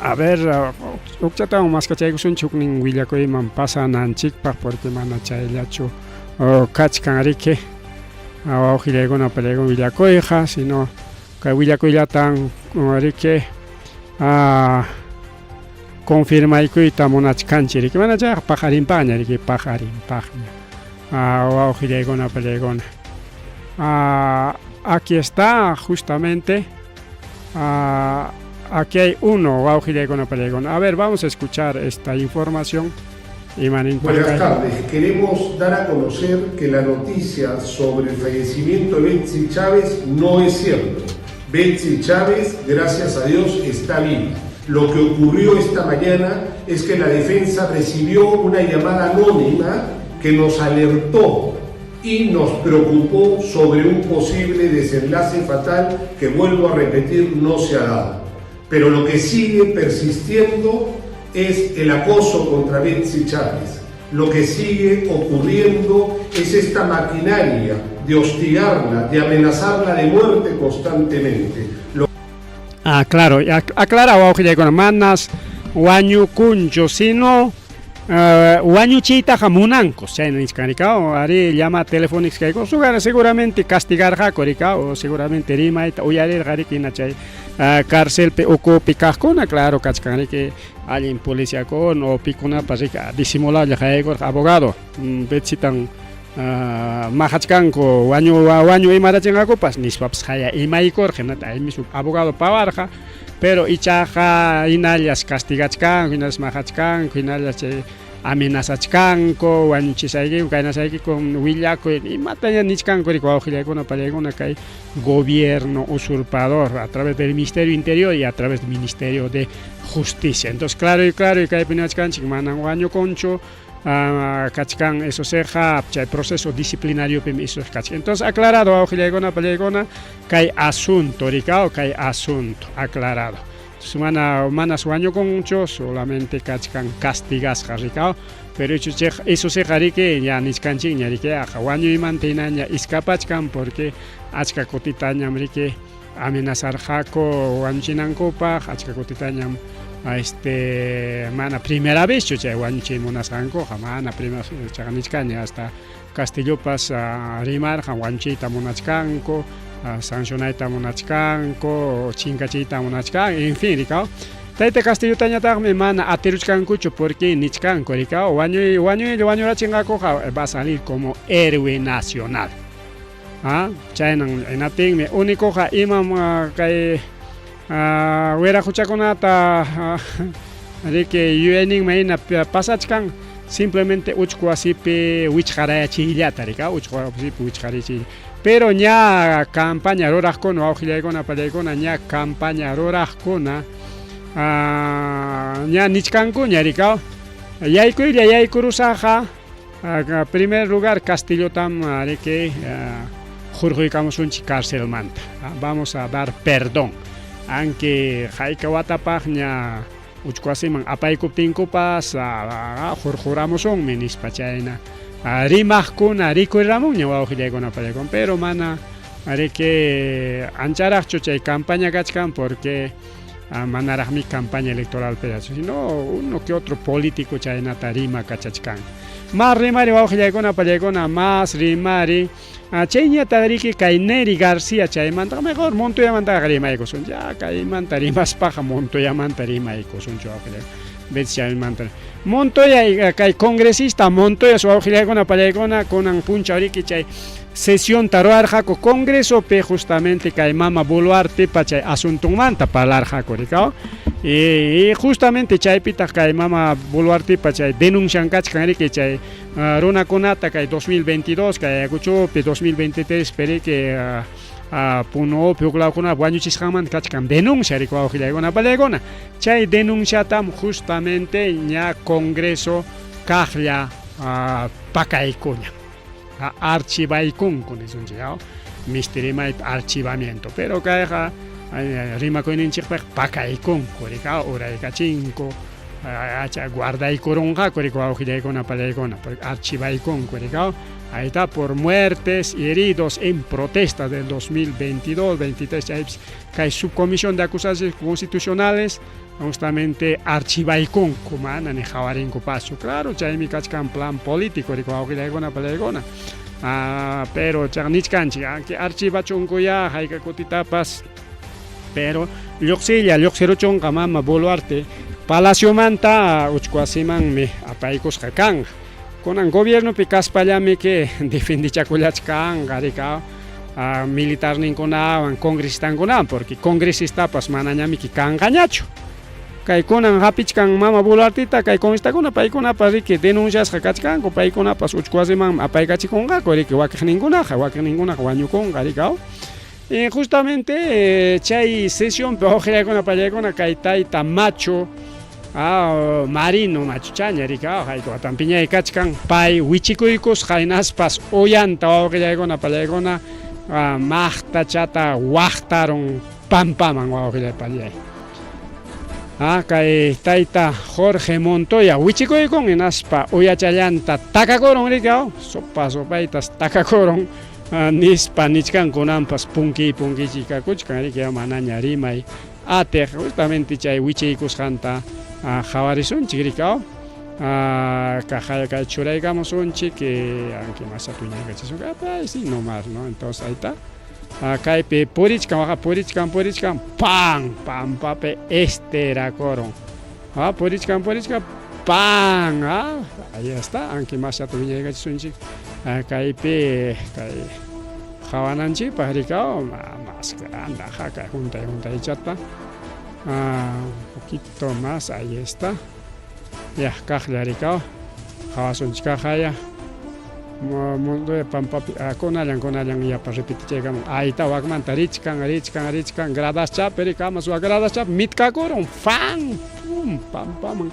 a ver, ukchataw mas kachaykusunchuk nin willakuyman pasananchikpaq porque mana chayllachu kachkan riki wawqillaykuna pallaykuna willakuyqa sino kay willakuylatan riki confirmaykuyta munachkanchik riki mana chayqa pajarinpaqña riki pajarinpaqña wawqillaykuna pallaykuna aquí está justamente aquí hay uno, wawqillaykuna pallaykuna. A ver, vamos a escuchar esta información. Buenas tardes. Queremos dar a conocer que la noticia sobre el fallecimiento de Betsy Chávez no es cierto. Betsy Chávez, gracias a Dios, está viva. Lo que ocurrió esta mañana es que la defensa recibió una llamada anónima que nos alertó y nos preocupó sobre un posible desenlace fatal que, vuelvo a repetir, no se ha dado. Pero lo que sigue persistiendo es el acoso contra Betsy Chávez. Lo que sigue ocurriendo es esta maquinaria de hostigarla, de amenazarla de muerte constantemente. Claro, aclara wawqillaykuna manas wañukunchu sino wañuchiytaqa munanku chayna nisqanrikaw ari llama telefónicos kayku seguramente castigarqaku rikaw seguramente rimayta uyarirqa rikina chay cárcelpi ukupi kaqkuna claro kachkanriki allin policiakun o pikunapas rika disimulalla qaykurqa abogado Betsytan mahachkanku wañu imarachinqakupas nispapas haya imaykurqa hinata aymisuk abogado pawarqa pero ichaqa hinallas castigachkanku hinallas mahachkanku hinallas amenazachkanku wañuchisaykiku kaynasaykiku willakuy imataña nichkanku rika wawqillaykuna pallaykuna kay gobierno usurpador a través del Ministerio Interior y a través del Ministerio de Justicia. Entonces claro y kaypi niwachkanchik manan wañukunchu kachkan eso seja chay proceso disciplinario pim eso kachkan. Entonces aclarado wawqillaykuna pallaykuna kay asunto rika kay asunto aclarado. mana sueño con mucho, solamente cachcan castigas jaricao, pero eso se jarique ya niscanchi ñarique a jawaño y mantinaña iskapachkan porque achka cotitañam rique amenazar jaco wanchinancopa achka cotitañam mana primera vez chay wanchin monasanco jamana primera chaganichcaña hasta Castillopas rimar wanchita monachcanco sancionaita monachcanco chincachita monachcan en fin ricao Taita Castillo tañataqmi mana atiruchkankuchu porque nichkanku ricao wañurachingaco va a salir como héroe nacional. Chaynan enatinmi único imam kay werajuchakunata rique yuenin maina pasachkan simplemente uchkuasipi wichjarayachillata ricao uchkuasipi wichjarayachilla pero ña campaña rurajkuna wawqillaykuna pallaykuna ña campaña rurajkuna ña nichkanku ña ricao yaykurusaqa primer lugar Castillotam rique jurquykamusunchik carcelmanta vamos a dar perdón aunque hayka watapaq ña uchkuasiman apaykuptinkupas jurquramusunmi nispa chayna rimaqkuna rikuriramukña wawqillaykuna pallaykuna pero mana rique ancharaqchu chay campaña kachkan porque manaraqmi campaña electoral pedazo sino uno que otro político chaynata rima kachachkan más rimari wawqillaykuna pallaykuna más rimari chayñata rique kay Neri García chaymanta mejor Montoyamantaqa rimaykusun ya kaymanta rimaspaqa Montoyamanta rimaykusunchu wawqillaykuna Montoya kay congresista Montoya su wawqillaykuna pallaykuna kunan puncha rique chay sesión taruarjako congreso pe justamente kay mama Boluarte pa chay asuntumanta parlarjako ricao y justamente chaypita kay mama Boluarte pa chay denuncian kachkan rique chay runakunata kay 2022 kay Ayacuchopi 2023 pere que puno puklawkuna wañuchisqanman kachkan denuncia rico wawqillaykuna pallaykuna chay denunciatam justamente ña congreso kaqlla pakaykuña archivaykunku nisunchik misterimay archivamiento pero kayqa rimakuyninchikpaq pakaykunku rika uraykachinku guardaykurunqaku rika wawqillaykuna pallaykuna archivaykunku rika ahí está por muertes y heridos en protesta del 2022-23 kay subcomisión de acusaciones constitucionales justamente archivaykunku mana ni jawarinku paso claro chaymi kachkan plan político rika wawqillaykuna pallaykuna pero chaqnichkanchik archivachunkuya hayka kutitapas pero lluqsiruchunqa mama Boluarte Palacio manta uchkuasimanmi apaykusqa kanqa kunan gobiernopi kaspallami que defendichakullachkanqa rika militar ninkunawan congresistankunawan porque congresistas manañami kanqañachu kay kunan hapichkan mama Boluartita kay congresistakuna paykunapas riki denunciasqa kachkanku paykunapas uchkuasiman apaykachikunqaku riki wakiqninkunaqa wañukunqa rika y justamente chay sesión pe wawqillaykuna pallaykuna kay tayta macho marino machuchaña rika hayku watanpiñay kachkan pay wichikuykus haynaspas uyanta wawqillaykuna pallaykuna maqtachata waqtaron pampaman wawqillay pallay kay tayta Jorge Montoya wichikuykun hinaspa uyachallanta takakurun rika sopaytas takakurun nispa nichkankunanpas punkichikakuchkan rika manaña rimay atiq justamente chay wichaykusqanta jawarisunchik rika kay churaykamusunchik aunque más atuñaykachisqa sí no más no entonces ahí está kaypi purichkan pampapi esterakoron purichkan pan ahí está aunque más atuñaykachisунchik kaypi kay jawananchikpaq rika más grande kay juntaychata un poquito más ahí está ya kaqlla rika jawasunchikqa mundo de pampapi kunallan yapa repitichaykaman ahí está wakmanta richkan gradaschapi rika mas gradaschapi mitkakurun fan pampaman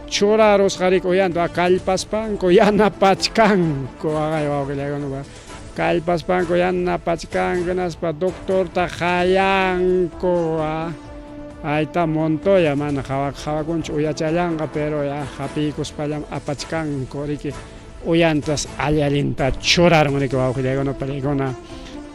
churarusqa rika uyanta kallpaspanku yanapachkanku wawqillaykuna kallpaspanku yanapachkanku naspa doctorta hayanku ahí está Montoya, mana, jawakunchu uyachallanga, pero ya, japicos payam apachkan, koriki, uyantas alialinta choraron, que va a peligona,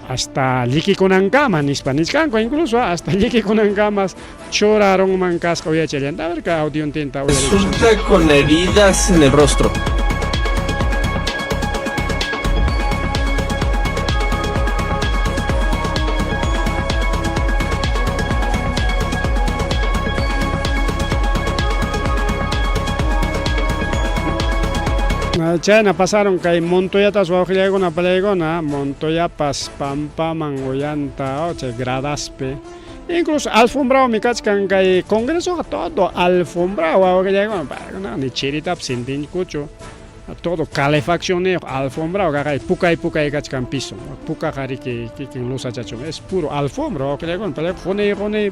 hasta liki kunankama, nispaniskanko, incluso, hasta liki kunankamas, choraron mancasco uyachallanta, a ver qué audio intenta resulta con heridas en el rostro. Chayna pasaron que Montoya tas una pelegona, Montoya pas pampa mangoyanta, gradaspe. Incluso alfombrado mi cachcan que congreso todo alfombrado, ni chirita sin cucho. Todo calefacción alfombrado, que puca y cachcan piso. Puca jari que luz achachón. Es puro alfombrado, que jone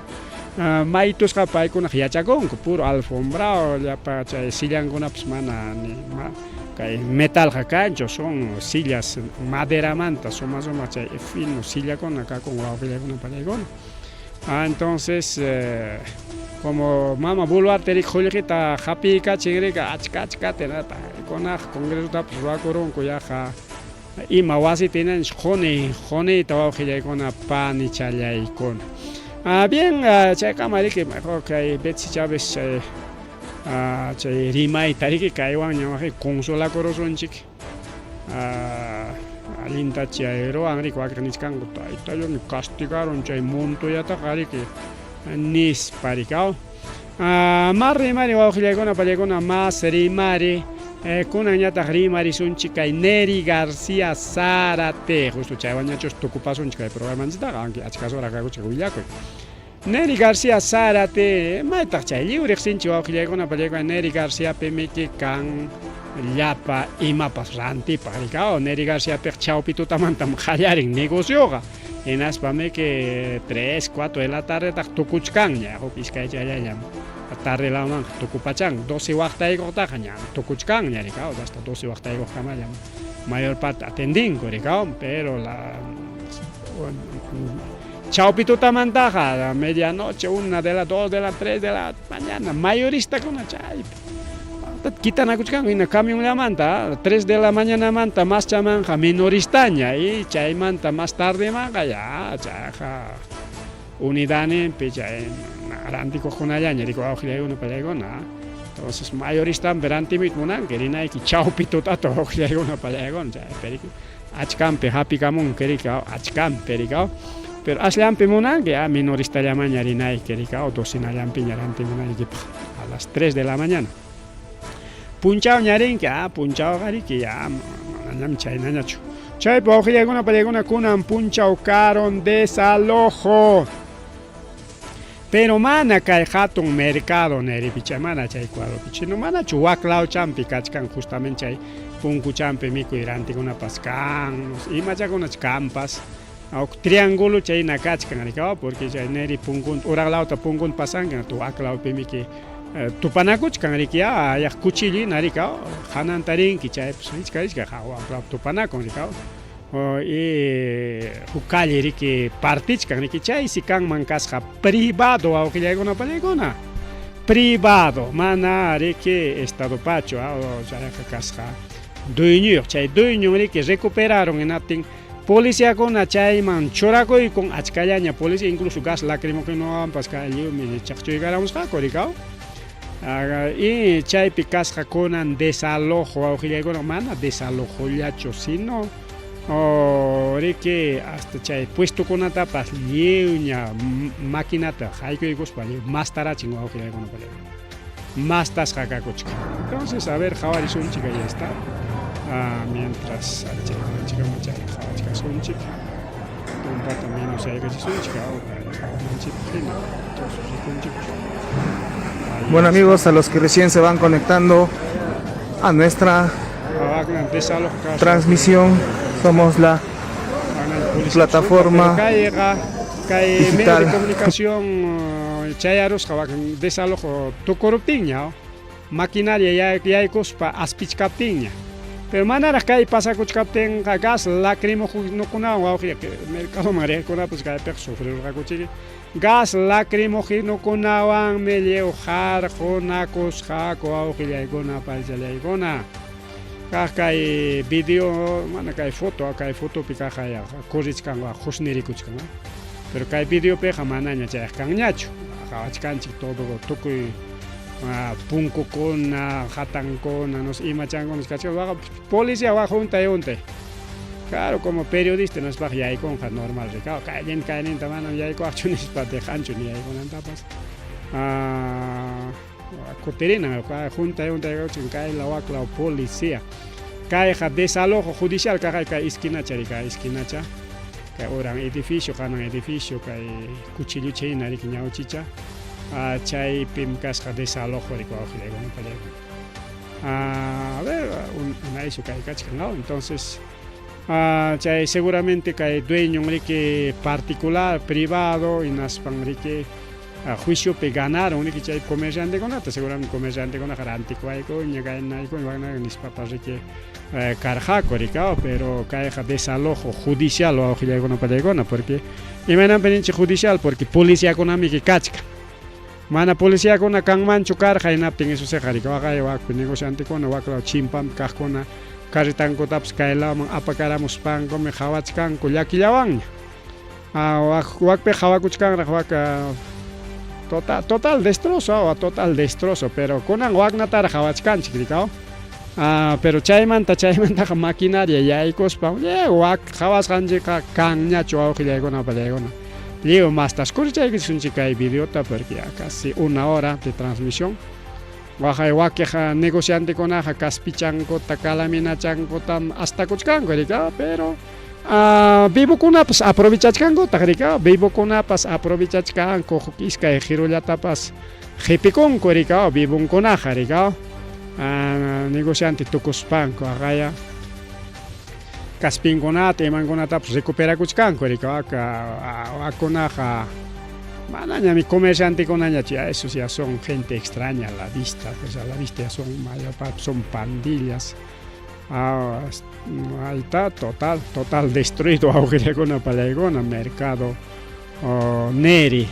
maitos capay con hiachagón, puro alfombrado, ya para sillan con apsmana ni metal jacancho son sillas madera manta, son más o menos fino, silla con acá con una palegón. Entonces, como mama bulwar terik jolikita japika chingrika achka tenata con congreso tap ruakoron kuyaja y mawasi tienen jone tawajilla con pan y chalay con. Bien, checa mariki mejor que Betsy Chávez chay rimay tariki kaywan ñamaje consola corazonchik alinta chayro angri kwakniskango tayo ni castigaron chay Montoyata qariki nis parikao más rimari wawqilakuna palakuna más rimari kunan ñataq rimari sunchik kay Neri García Zárate justo chaywan ñachos tukupasunchik kay programancitaqa aunque achkasora kakuchik willakuy Neri García Zárate, maitaq chay libre sinchi wawqilakuna palakuna Neri García pemiki kan llapa imapas rantipa rikao Neri García pek chawpitutamantam qallarin negocioqa hinaspami que 3, 4 de la tarde tak tukuchkan ña iskay chayallam tarde la man tukupachan 12 waqtayuqtaqa ña tukuchkan ña rikao hasta 12 waqtayuqtamallam mayor parte atendinko rikao pero la Chawpitutamantaqa, medianoche, 1 de la 2 de la 3 de la mañana, mayorista con una chay. Quitan a cuchcan, en camión la manta, 3 de la mañana manta, más chamanja, minoristaña, y chay manta más tarde manga, ya, chaja. Unidane, pecha, arantico con allá, rico ojile uno pelegona. Entonces, mayorista, veranti mitmunan, que rina y chawpitutato, ojile uno pelegon, chay, perico. Achcampe, happy camon, kerika, achcampe, pericao. Pero aslampi munan que a minorista llama ñarinay kerika o docina llampi ñaranti munan a las 3 de la mañana. Punchao ñarin que punchao gari que ya ñam chay nañacho. Chay pojilla alguna paleguna kunan punchao caron desalojo. Pero mana kay hatun mercado neri pichamana chay cuadro pichino mana chuwaclao champi kachkan justamente chay punku champi miku iranti kuna pascan y macha kuna campas. Triángulo chay nakachkan rikao porque chay neri punkun uraglauta punkun pasangan tu aklau pemiki tupanakuchkan rikia ya kuchili narikao hanan tarinki chay psnichka hawa tupanakon rikao y hukali riki partichkan riki chay sikan mankasqa privado awqillaykuna paleguna privado mana riki estado pacho o chay kasqa dueño chay dueño riki recuperaron en atin policía con achayman choraco y con achcayaña policía incluso gas lacrimógeno pascalio mi chaqchoy garamos jacoricao y chay picasja conan desalojo auxiliar mana desalojo yacho sino que hasta chay puesto con tapas liuña maquinata jaico y gospalio más tarachingo auxiliar con más tas jacacochca entonces a ver jawari son chica ya está mientras chica mucha son chica un rato menos hay que son chica bueno amigos, a los que recién se van conectando a nuestra transmisión, somos la plataforma digital de comunicación chayaros desalojo tu corruptiña maquinaria ya hay cospa aspichcapiña Pero manera que pasa kuchkapten gas lacrimógeno wauji que mercado maría con pues que sufrir rakuchi gas lacrimógeno kunawan me llevo jar jonacos jaco wauji gona palja gona kai video mana kai foto pika kaya korichkan wa khusniri kuchkan pero kai video pe jamanaña cha kanñacho kawachkanchik todo tukui punko con jatan con nos imachan con los cachorros policía va junta y unte claro como periodista nos va ya con normal recao caen tamano ya con acciones para de hancho ni hay con tapas coterina junta y unte con cae la policía cae desalojo judicial cae esquina charica esquina cha cae orang edificio canan edificio cae cuchillo china de quiñao chicha chay pimkas desalojo de a ver una eso que entonces chay seguramente que dueño que particular privado y nas panrique juicio pe ganar un que chay comerciante con ata seguramente comerciante con garante ko llega en ahí con van a mis papás que carja coricao pero cae desalojo judicial o ojo con palegona porque y me han pendiente judicial porque policía económica cachca mana policía con kang man chukar jaina ping eso se jari ka kay wak negociante con wak la chimpam ka con karitan ko taps kaila mang apakaramus pang ko me khawach kang ko yakilawang wak pe khawakuch kang wak total destrozo pero con wak natar khawach kan chikrikao pero chayman ta maquinaria ya ikos pa wak khawas kanje ka kang nya chwa khile gona palegona Leo más tas curcha que es un chica idiota porque casi una hora de transmisión. Baja que negociante con aja caspichanco takalamina chanco tan hasta cuchcanco pero vivo con apas aprovechachcanco takrica vivo con apas aprovechachcanco joquisca y girolla tapas jepicon coricao vivo con aja rica negociante tocospanco agaya Caspin conate, mangonata, pues recupera cuchcanco, conaja. Manaña, mi comerciante con aña, eso ya son gente extraña a la vista, pues a la vista ya son mayor parte, son pandillas. Ahí está, total destruido, aunque con una palegona, mercado, Neri.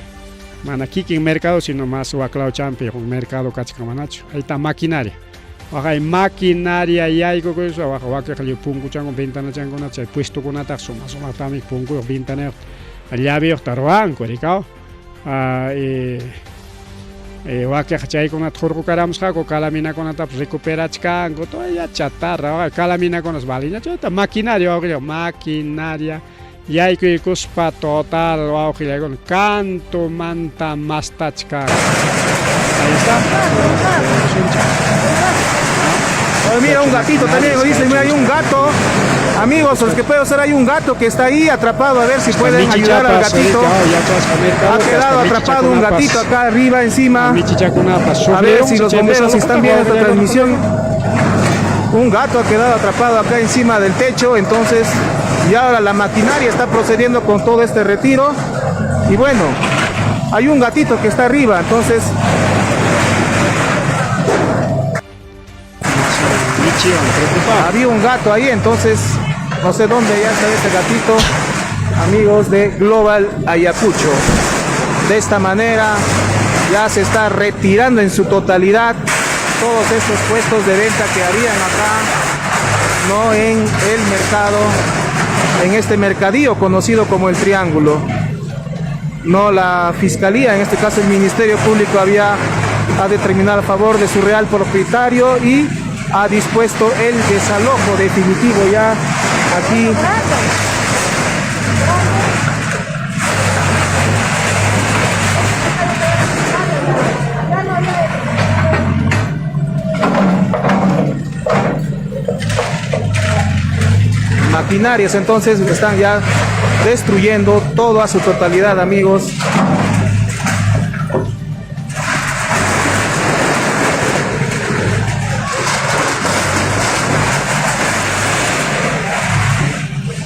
Aquí en mercado, sino más o aclao champi, un mercado cachicamanacho. Ahí está maquinaria. Hay maquinaria y hay que eso abajo que le pongo chango ventana chango na chay puesto con ata suma tami pongo ventana allá veo tarwan coricao wa que chay con at jorgo karams jaco calamina con ata recupera chango to ya chatarra calamina con las balinas chata maquinaria y hay que cospa total wa que con canto manta mastachka ahí está. Mira un gatito también, dice, mira hay un gato, amigos, los que puedo hacer hay un gato que está ahí atrapado, a ver si pueden ayudar al gatito. Ha quedado atrapado un gatito acá arriba encima. A ver si los bomberos están viendo esta transmisión. Un gato ha quedado atrapado acá encima del techo, entonces y ahora la maquinaria está procediendo con todo este retiro. Y bueno, hay un gatito que está arriba, entonces había un gato ahí, entonces no sé dónde ya está este gatito, amigos de Global Ayacucho. De esta manera ya se está retirando en su totalidad todos estos puestos de venta que habían acá, no en el mercado, en este mercadillo conocido como el Triángulo. No, la fiscalía, en este caso el Ministerio Público, ha determinado a favor de su real propietario y ha dispuesto el desalojo definitivo ya aquí. Maquinarias entonces están ya destruyendo todo a su totalidad, amigos.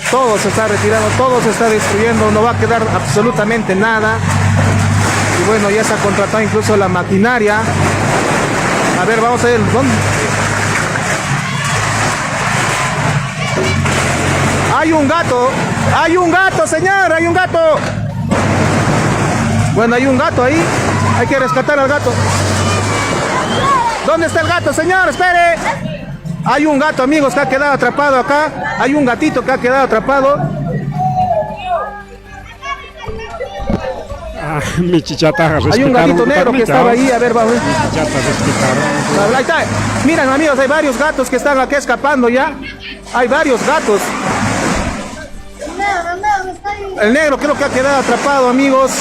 Todo se está retirando, todo se está destruyendo, no va a quedar absolutamente nada. Y bueno, ya se ha contratado incluso la maquinaria. A ver, vamos a ver dónde. Hay un gato, señor, hay un gato. Bueno, hay un gato ahí. Hay que rescatar al gato. ¿Dónde está el gato, señor? Espere. Hay un gato, amigos, que ha quedado atrapado acá. Hay un gatito que ha quedado atrapado. Mi chichata. Hay un gatito negro que estaba ahí. A ver, vamos. Ahí está. Miren, amigos, hay varios gatos que están aquí escapando ya. Hay varios gatos. El negro creo que ha quedado atrapado, amigos.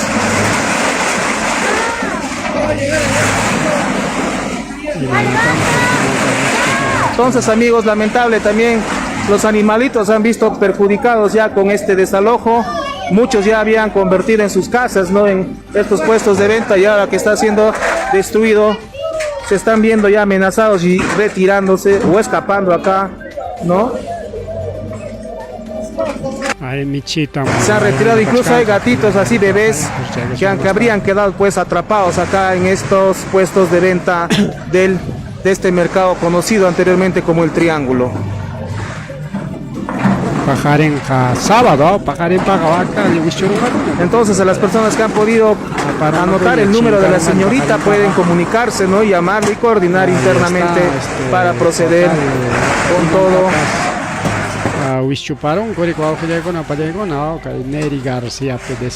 Entonces, amigos, lamentable también los animalitos han visto perjudicados ya con este desalojo. Muchos ya habían convertido en sus casas, ¿no? En estos puestos de venta, y ahora que está siendo destruido, se están viendo ya amenazados y retirándose o escapando acá, ¿no? Ay, Michita. Se han retirado, incluso hay gatitos así, bebés, que habrían quedado pues atrapados acá en estos puestos de venta de este mercado conocido anteriormente como el Triángulo. Entonces, a las personas que han podido anotar el número de la señorita pueden comunicarse, ¿no? Llamarle y coordinar internamente para proceder con todo.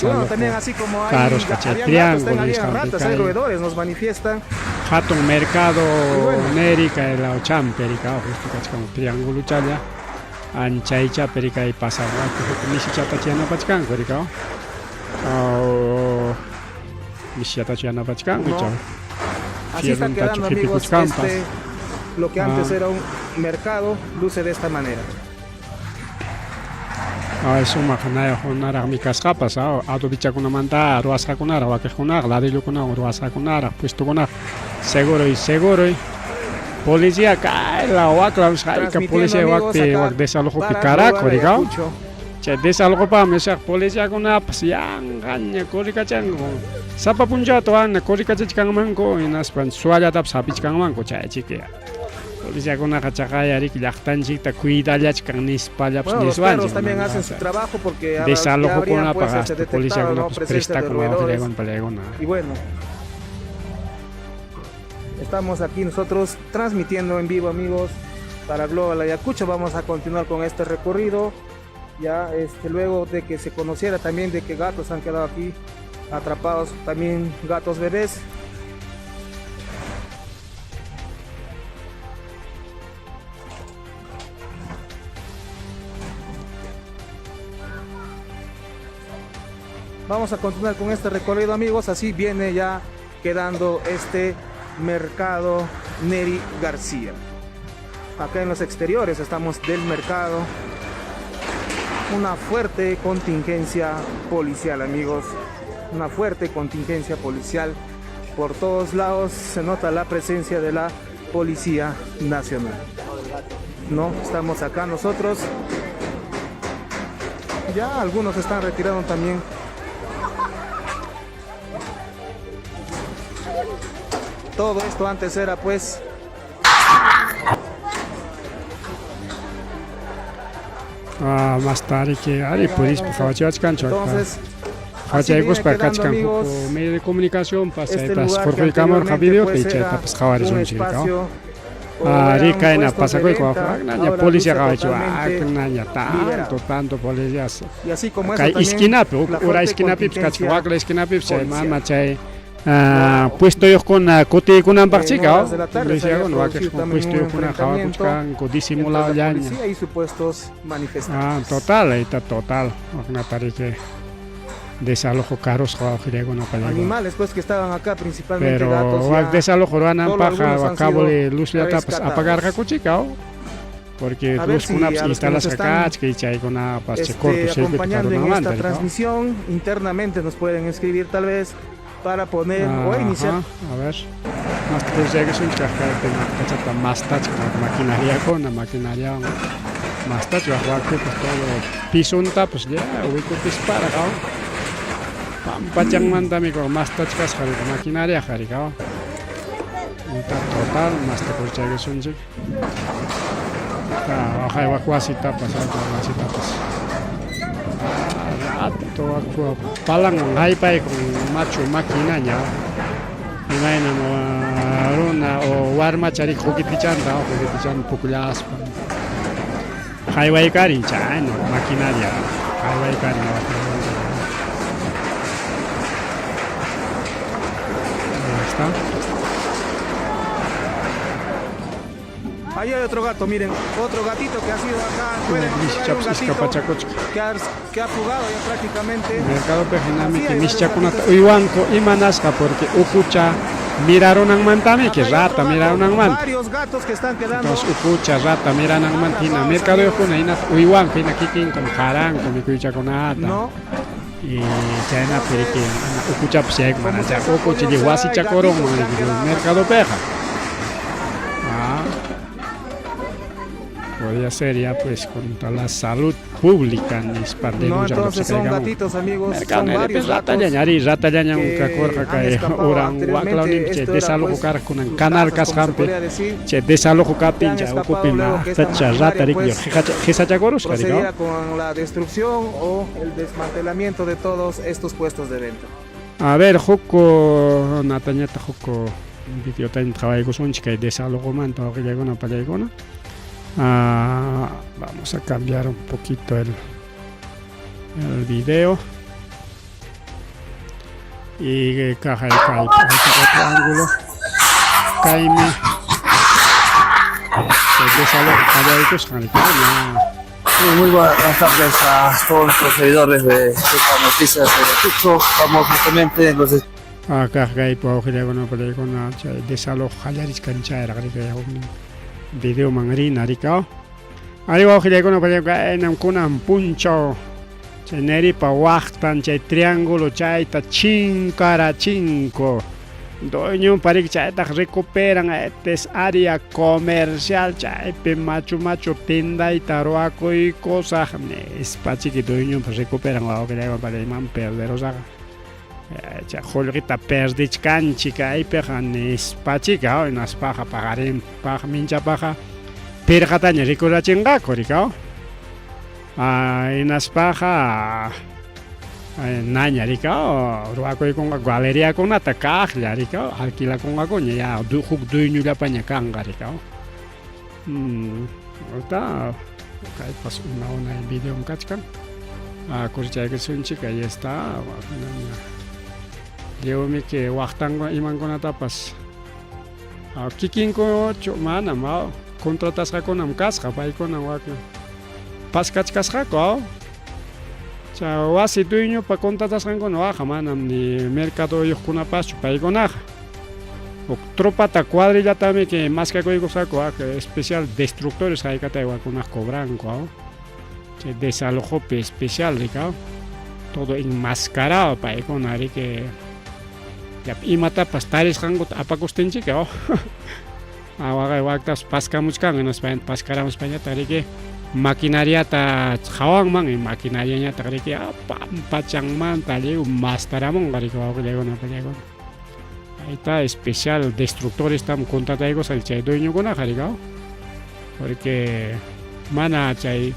Bueno, también así como hay gatos, hay ratas, hay roedores, nos manifiestan. Hatun mercado Nérica de la Ochamperica, justo como triángulo chaya. Anchaicha perica y pasa, que Michata Chiana Pachcan, Perica. Michata Chiana Pachcan, así está quedando, amigos, lo que antes era un mercado, luce de esta manera. Es un macanaya honara mi cascapas, autobicha con una manta, ruasa con ara, vaquejonar, ladrillo con agua, ruasa con ara, puesto con ara, seguro y. Policía cae la oacla, que policía wak desalojo picara, corigao. Che desalojo pa mesar policía con una pasian, gaña, corica chango. Sapa punjato an, corica chikang manco, en aspan suaya tap sapichkang manco, cha chiquea. Policía con una cachacaya, rik yachtan chikta, cuida ya chikang nispalla, pues los perros también hacen su trabajo porque desalojo con una pagasta, policía con una presta con una y bueno. Estamos aquí nosotros transmitiendo en vivo, amigos, para Global Ayacucho. Vamos a continuar con este recorrido. Ya luego de que se conociera también de que gatos han quedado aquí atrapados, también gatos bebés. Vamos a continuar con este recorrido, amigos. Así viene ya quedando este mercado Neri García. Acá en los exteriores estamos del mercado. Una fuerte contingencia policial, amigos. Una fuerte contingencia policial. Por todos lados se nota la presencia de la Policía Nacional. No, estamos acá nosotros. Ya algunos están retirando también. Todo esto antes era pues más tarde que Ari Polis entonces medio de comunicación pasa por el cámara video que echa pues jabares un chico Ari caena pasa con la policía tanto policía y así como eso también esquina ora esquina pips la esquina pips se mama chay puesto yo con cote con un parchica decía con vaques con puesto yo con java con disimulado ya y supuestos manifestantes total está total una parece desalojo caros con animales pues que estaban acá principalmente pero gatos desalojo van a paja a cabo de luz ya tapas apagar la cochica porque luz con unas instalas acá que hay con una pase corto acompañando en esta transmisión internamente nos pueden escribir tal vez para poner o iniciar. A ver, más que es un café de más touch con maquinaria más touch va a jugar pues todo pisonta pues ya ubico dispara pachang manda mi con más touch cas maquinaria total más que es un Hay wakwasi tapas, wakwasi tapas. Rato wakwa palang hay pa con macho máquina ya. Imagina mo runa o warma chari hukitichanta o hukitichanta pukulas. Highway karin cha no maquinaria. Highway karin no. ¿Está? Ahí hay otro gato, miren, otro gatito que ha sido acá. Pueden encontrar un gatito que ha fugado ya prácticamente. Mercado Pejinami que Mischacunata Uiwanko y Manasca porque Ukucha miraron a Mantami que rata miraron a Mant. Varios gatos que están quedando. Entonces Ukucha rata miran a Mantina. Mercado de Junaina Uiwanko y Nakikin con Harán con Mikucha con Ata. No. Y China Perikin Ukucha Psek Manacha Oko Chiliwasi Chacorón Mercado Peja. Podría ser ya pues contra la salud pública no, entonces son gatitos amigos, son varios rata llaña un cacorja que orang wakla unim che desalojo car con un canal cascampe che desalojo capin ya ocupima tacha rata rikyo jesa chagoros procedía con la destrucción o el desmantelamiento de todos estos puestos de venta. A ver, Joko Natañeta Joko video tan trabajo son chica desalojo manto que llegó una palegona. Vamos a cambiar un poquito el video y caja de otro ángulo caime Muy buenas tardes a todos los seguidores de estas noticias de Ayacucho. Estamos justamente en los caja y con desalojo hallaris cancha era video mangarina ricao arriba ojile con en un puncho cheneri pa wachtan chay triángulo chaita chinkara chinko doño para que chaita recuperan este área comercial chay pe macho tienda y taroaco y cosas espacio que doño recuperan la ojile para man perderosa ya jolrita perdich canchica y pejan espachica en las paja pagarem paja mincha paja perjataña ricola chinga coricao en las paja naña ricao ruaco y con galería con atacar ya ricao alquila con agoña ya duño la paña canga ricao ahorita cae pasó una en video un cachcan corcha que son chica y está Yo me que wachtango iman con tapas. Kikin ko chumana ma contratas con am casca pa con am paskach casca ko. Cha wasi dueño pa contratas con waja manam ni mercado yo con paso pa con aja. Tropa ta cuadrilla también que más que código saco especial destructores hay que te con las cobran ko. Che desalojo especial rica. Todo enmascarado pa con ari que y mata pastares hango apacostenche que awaga waktas pascamos kan en España pascaramos España tari que maquinaria ta jawang mang maquinaria nya tari que pachang man tali mastaramon gari ko lego na pelego ahí está especial destructores tam contrataigo sal chay dueño con ajariga porque mana chay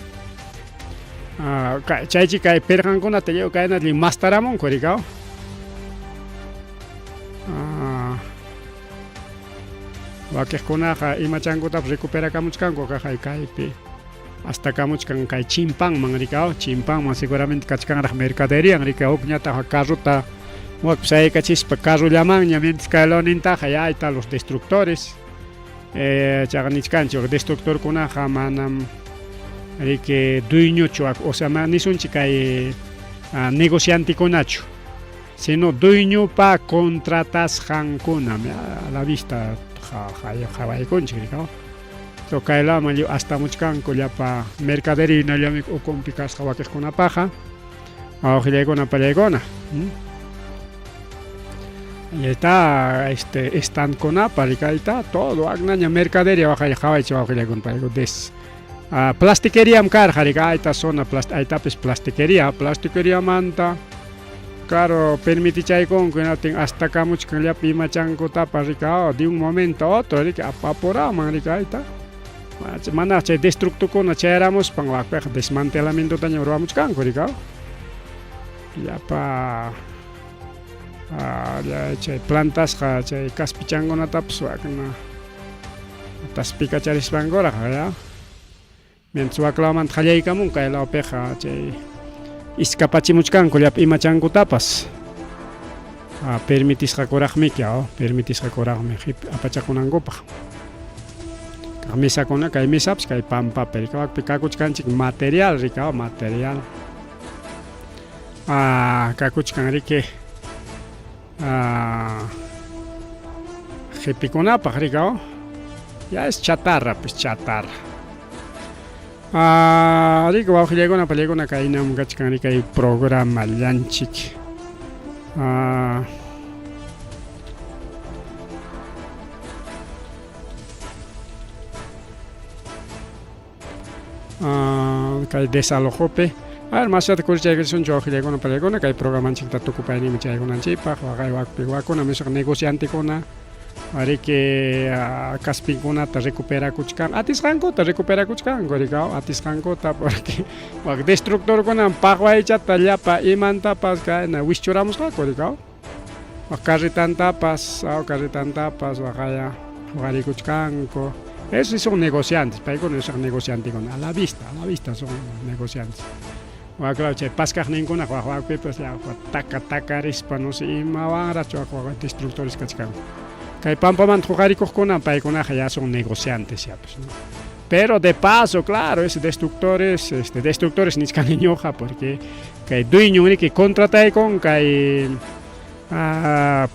chay chica pergan con atelio caena li mastaramon korigao Wakes konaja imachango tap recupera kamuchkango kajai kaipe hasta kamuchkan kai chimpang mangrikao chimpang man seguramente kachkan raj mercadería ngrikao ñata carrota wak sai kachis pa carro llaman ñamentes kaloninta ya está los destructores chagnichkancho destructor konaja manam rike dueño chuak o sea manisun chikai negociante konacho sino dueño pa contratas jankuna a la vista Jawai conchi, ¿no? So caela malio hasta muchkan ya pa mercadería ya me o complicas jawaques con una paja, a ojile con una palegona. Y está están con apa está todo agnaña mercadería baja y jawai ojile con palego des. Plastiquería amcar jariga esta zona plastiquería manta. Claro, permite con que hasta que muchos que le pima chanco tapa rica de un momento a otro rica apapora man rica está Mana chay destructukuna chayramos pan wakpej desmantelamiento taña ruwamuch kanku rikaw. Yapa chay plantasqa chay kaspichankunatapas wakna taspika charispankuna ya. Mientras waklawmanta qallaykamun kay lawpiqa chay iskapachimuchkanku llapa ima chankutapas. Permitisqakuraqmi permitisqakuraqmi apachakunankupaq. Misakuna kay misapas kay pampapi rikawakpi kakuchkanchik material rikaw material. Kakuchkan riki hipikunapaq rikaw. Ya es chatarra pues chatarra. Rika wawqillaykuna pallaykuna kaynam kachkan rikay programa llanchik. Kay desalojopi mashata kurichaykunchik wawqillaykuna pallaykuna kay programanchikta tukupaynimi chaykunanchikpaq waqay wakpi wakuna misaq negociantekuna riki kaspinkunata recuperakuchkan atisqankuta recuperakuchkanku rikaw atisqankuta porque wak destructorkuna paqwaychata llapa imantapas kayna wischuramusqaku rikaw wak carritantapas waqaya waqarikuchkanku. Esos son negociantes, paykuna son negociantes a la vista son negociantes. Claro, chay paskaqninkuna waqpi pues ya taka rispa no sé imawanrach waq destructores kachkanku. Kay pampamanta huqarikuqkuna paykunaqa ya son negociantes ya pues, ¿no? Pero de paso, claro, es destructores nichkani ñuqa porque kay dueño riki contrataykun kay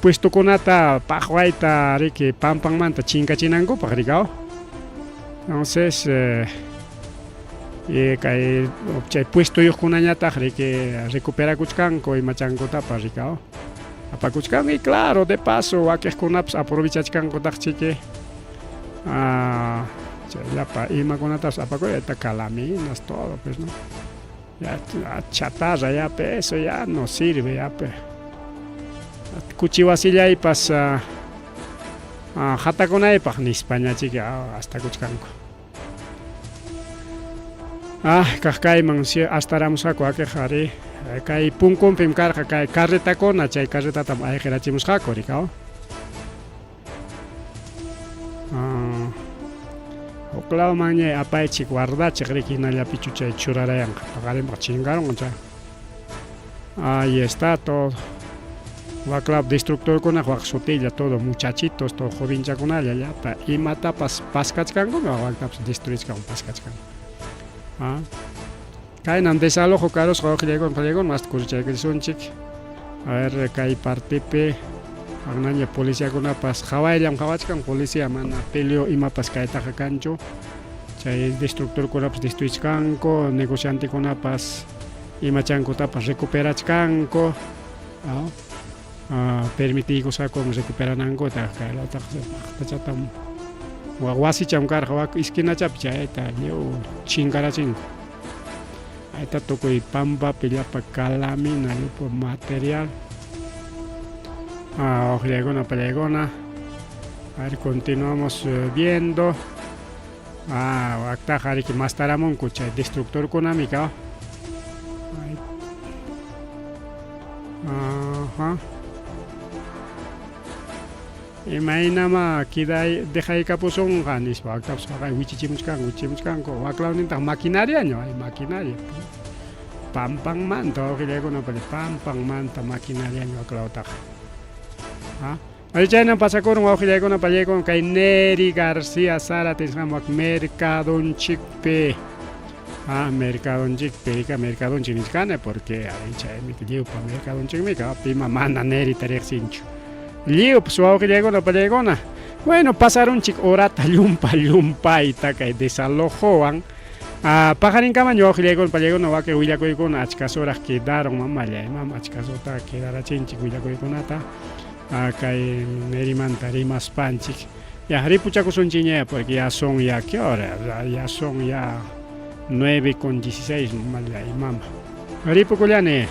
puestokunata paqwayta riki pampanmanta chinkachinankupaq rikaw. Entonces kay chay puestoyuqkunañataq riki recuperakuchkanku imachankutapas rikaw apakuchkanku y claro de paso wakiqkunapas aprovechachkankutaqchiki chay llapa imakunatapas apakuyta calaminas todo pues, ¿no? Ya chatarra ya eso ya no sirve ya pe. Kuchiwasillaypas hatakunaypaq nispañachiki hasta kuchkanku. Kayman astaramusqaku wakiqari kay punkunpim karqa kay carretakuna chay carretatam ayqirachimusqaku rikaw. Huklawman ña apaychik guardachiq riki hinallapichu chay churarayanqa paqarinpaq chinkaron chay. Ahí está todo. Waklaw destructorkuna waq sutilla todo muchachitos todo jovenchakunalla llapa imatapas paskachkankuna waqtapas destruichkan paskachkanku. Kaynam desalojo karusqa wawqillaykuna pallaykuna masta kurichaykunchik. A ver kay partipi agnaña policiakunapas hawayllam hawachkan policía mana peleo imapas kaytaqa kanchu. Chay destructorkunapas destruichkanku negociantekunapas imachankutapas recuperachkanku. Permitiykusqaku recuperanankuta kaylataq wasicham karqa wak iskinachapi chayta lliw chinkarachinku. Ayta tukuy pampapi llapa calamina llapa material. Wawqillaykuna pallaykuna. A ver, continuamos viendo. Waktaqa riki mastaramunku chay destructorkunami kaw. Imaynama kiday dejaykapusunqa nispa waktapas waqay wichichimuchkanku waklawninta maquinariaño hay maquinaria pampanmanta wawqillaykuna pampanmanta maquinariaño waklawtaqa. Chayna pasakurun wawqillaykuna pallaykuna kay Neri García Sara tinsqan wak mercadonchikpi mercadonchik nichkani porque chaymi lliwpa mercadonchikmi pima mana Neri tariqsinchu lliw pues wawqillaykuna pallaykuna bueno pasarunchik horata llumpayta kay desalojowan pajarinkaman wawqillaykuna pallaykuna waqay willakuykuna achkas horas quedaron mamallay achkas horas quedarachinchik willakuykunata kay Nerimanta rimaspanchik ya ripuchakusunchik ña porque ya son ya qué hora ya son ya 9:16 mamallay mama ripukullani